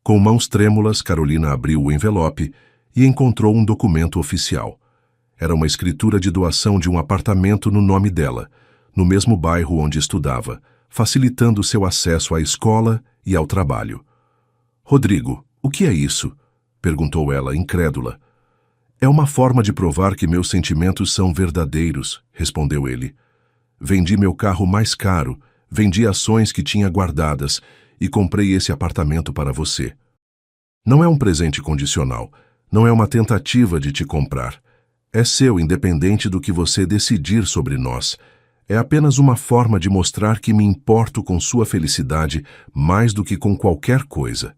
Com mãos trêmulas, Carolina abriu o envelope e encontrou um documento oficial. Era uma escritura de doação de um apartamento no nome dela, no mesmo bairro onde estudava, facilitando seu acesso à escola e ao trabalho. Rodrigo, o que é isso? Perguntou ela, incrédula. É uma forma de provar que meus sentimentos são verdadeiros, respondeu ele. Vendi meu carro mais caro, vendi ações que tinha guardadas e comprei esse apartamento para você. Não é um presente condicional, não é uma tentativa de te comprar. É seu, independente do que você decidir sobre nós. É apenas uma forma de mostrar que me importo com sua felicidade mais do que com qualquer coisa.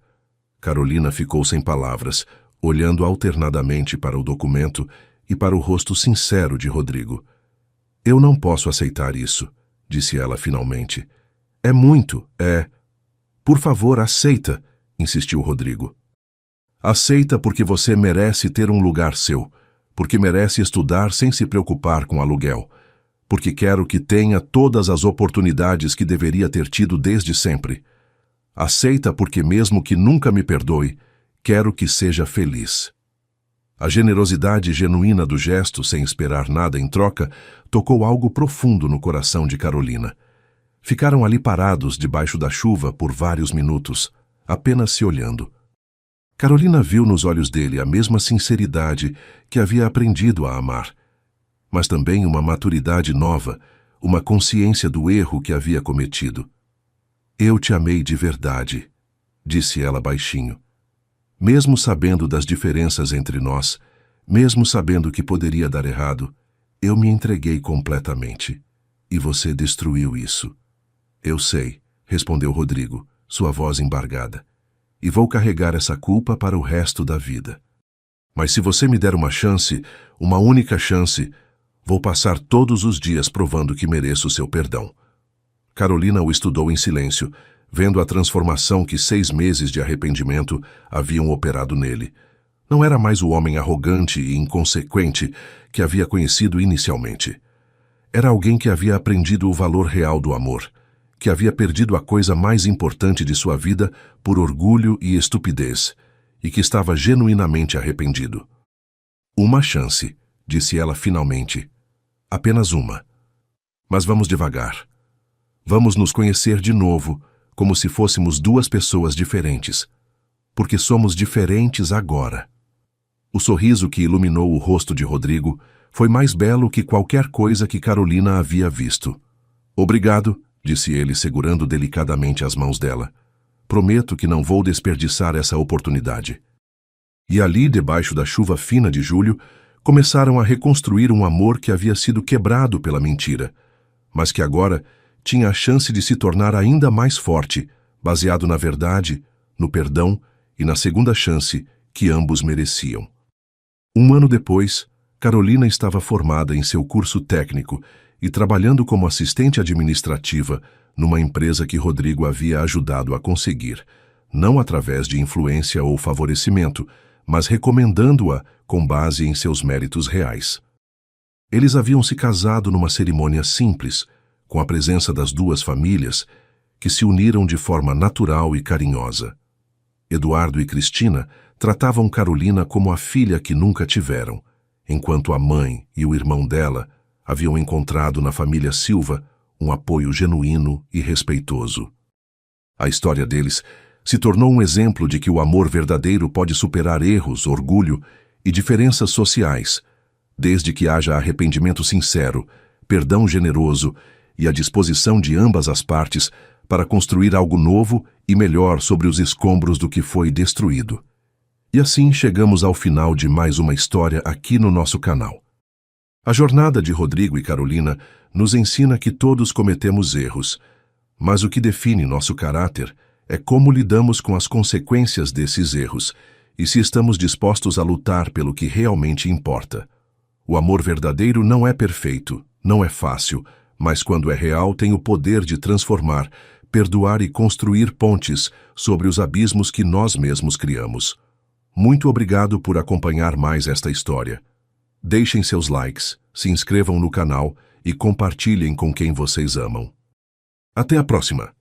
Carolina ficou sem palavras, olhando alternadamente para o documento e para o rosto sincero de Rodrigo. Eu não posso aceitar isso, disse ela finalmente. É muito, é... Por favor, aceita, insistiu Rodrigo. Aceita porque você merece ter um lugar seu, porque merece estudar sem se preocupar com aluguel, porque quero que tenha todas as oportunidades que deveria ter tido desde sempre. Aceita porque mesmo que nunca me perdoe, quero que seja feliz. A generosidade genuína do gesto, sem esperar nada em troca, tocou algo profundo no coração de Carolina. Ficaram ali parados debaixo da chuva por vários minutos, apenas se olhando. Carolina viu nos olhos dele a mesma sinceridade que havia aprendido a amar, mas também uma maturidade nova, uma consciência do erro que havia cometido. Eu te amei de verdade, disse ela baixinho. Mesmo sabendo das diferenças entre nós, mesmo sabendo que poderia dar errado, eu me entreguei completamente. E você destruiu isso. Eu sei, respondeu Rodrigo, sua voz embargada. E vou carregar essa culpa para o resto da vida. Mas se você me der uma chance, uma única chance, vou passar todos os dias provando que mereço seu perdão. Carolina o estudou em silêncio, vendo a transformação que 6 meses de arrependimento haviam operado nele. Não era mais o homem arrogante e inconsequente que havia conhecido inicialmente. Era alguém que havia aprendido o valor real do amor, que havia perdido a coisa mais importante de sua vida por orgulho e estupidez, e que estava genuinamente arrependido. Uma chance, disse ela finalmente. Apenas uma. Mas vamos devagar. Vamos nos conhecer de novo, como se fôssemos 2 pessoas diferentes, porque somos diferentes agora. O sorriso que iluminou o rosto de Rodrigo foi mais belo que qualquer coisa que Carolina havia visto. Obrigado, disse ele, segurando delicadamente as mãos dela. Prometo que não vou desperdiçar essa oportunidade. E ali, debaixo da chuva fina de julho, começaram a reconstruir um amor que havia sido quebrado pela mentira, mas que agora tinha a chance de se tornar ainda mais forte, baseado na verdade, no perdão e na segunda chance que ambos mereciam. 1 ano depois, Carolina estava formada em seu curso técnico e trabalhando como assistente administrativa numa empresa que Rodrigo havia ajudado a conseguir, não através de influência ou favorecimento, mas recomendando-a com base em seus méritos reais. Eles haviam se casado numa cerimônia simples, com a presença das 2 famílias, que se uniram de forma natural e carinhosa. Eduardo e Cristina tratavam Carolina como a filha que nunca tiveram, enquanto a mãe e o irmão dela haviam encontrado na família Silva um apoio genuíno e respeitoso. A história deles se tornou um exemplo de que o amor verdadeiro pode superar erros, orgulho e diferenças sociais, desde que haja arrependimento sincero, perdão generoso e a disposição de ambas as partes para construir algo novo e melhor sobre os escombros do que foi destruído. E assim chegamos ao final de mais uma história aqui no nosso canal. A jornada de Rodrigo e Carolina nos ensina que todos cometemos erros, mas o que define nosso caráter é como lidamos com as consequências desses erros e se estamos dispostos a lutar pelo que realmente importa: O amor verdadeiro não é perfeito, não é fácil, mas quando é real tem o poder de transformar, perdoar e construir pontes sobre os abismos que nós mesmos criamos. Muito obrigado por acompanhar mais esta história. Deixem seus likes, se inscrevam no canal e compartilhem com quem vocês amam. Até a próxima!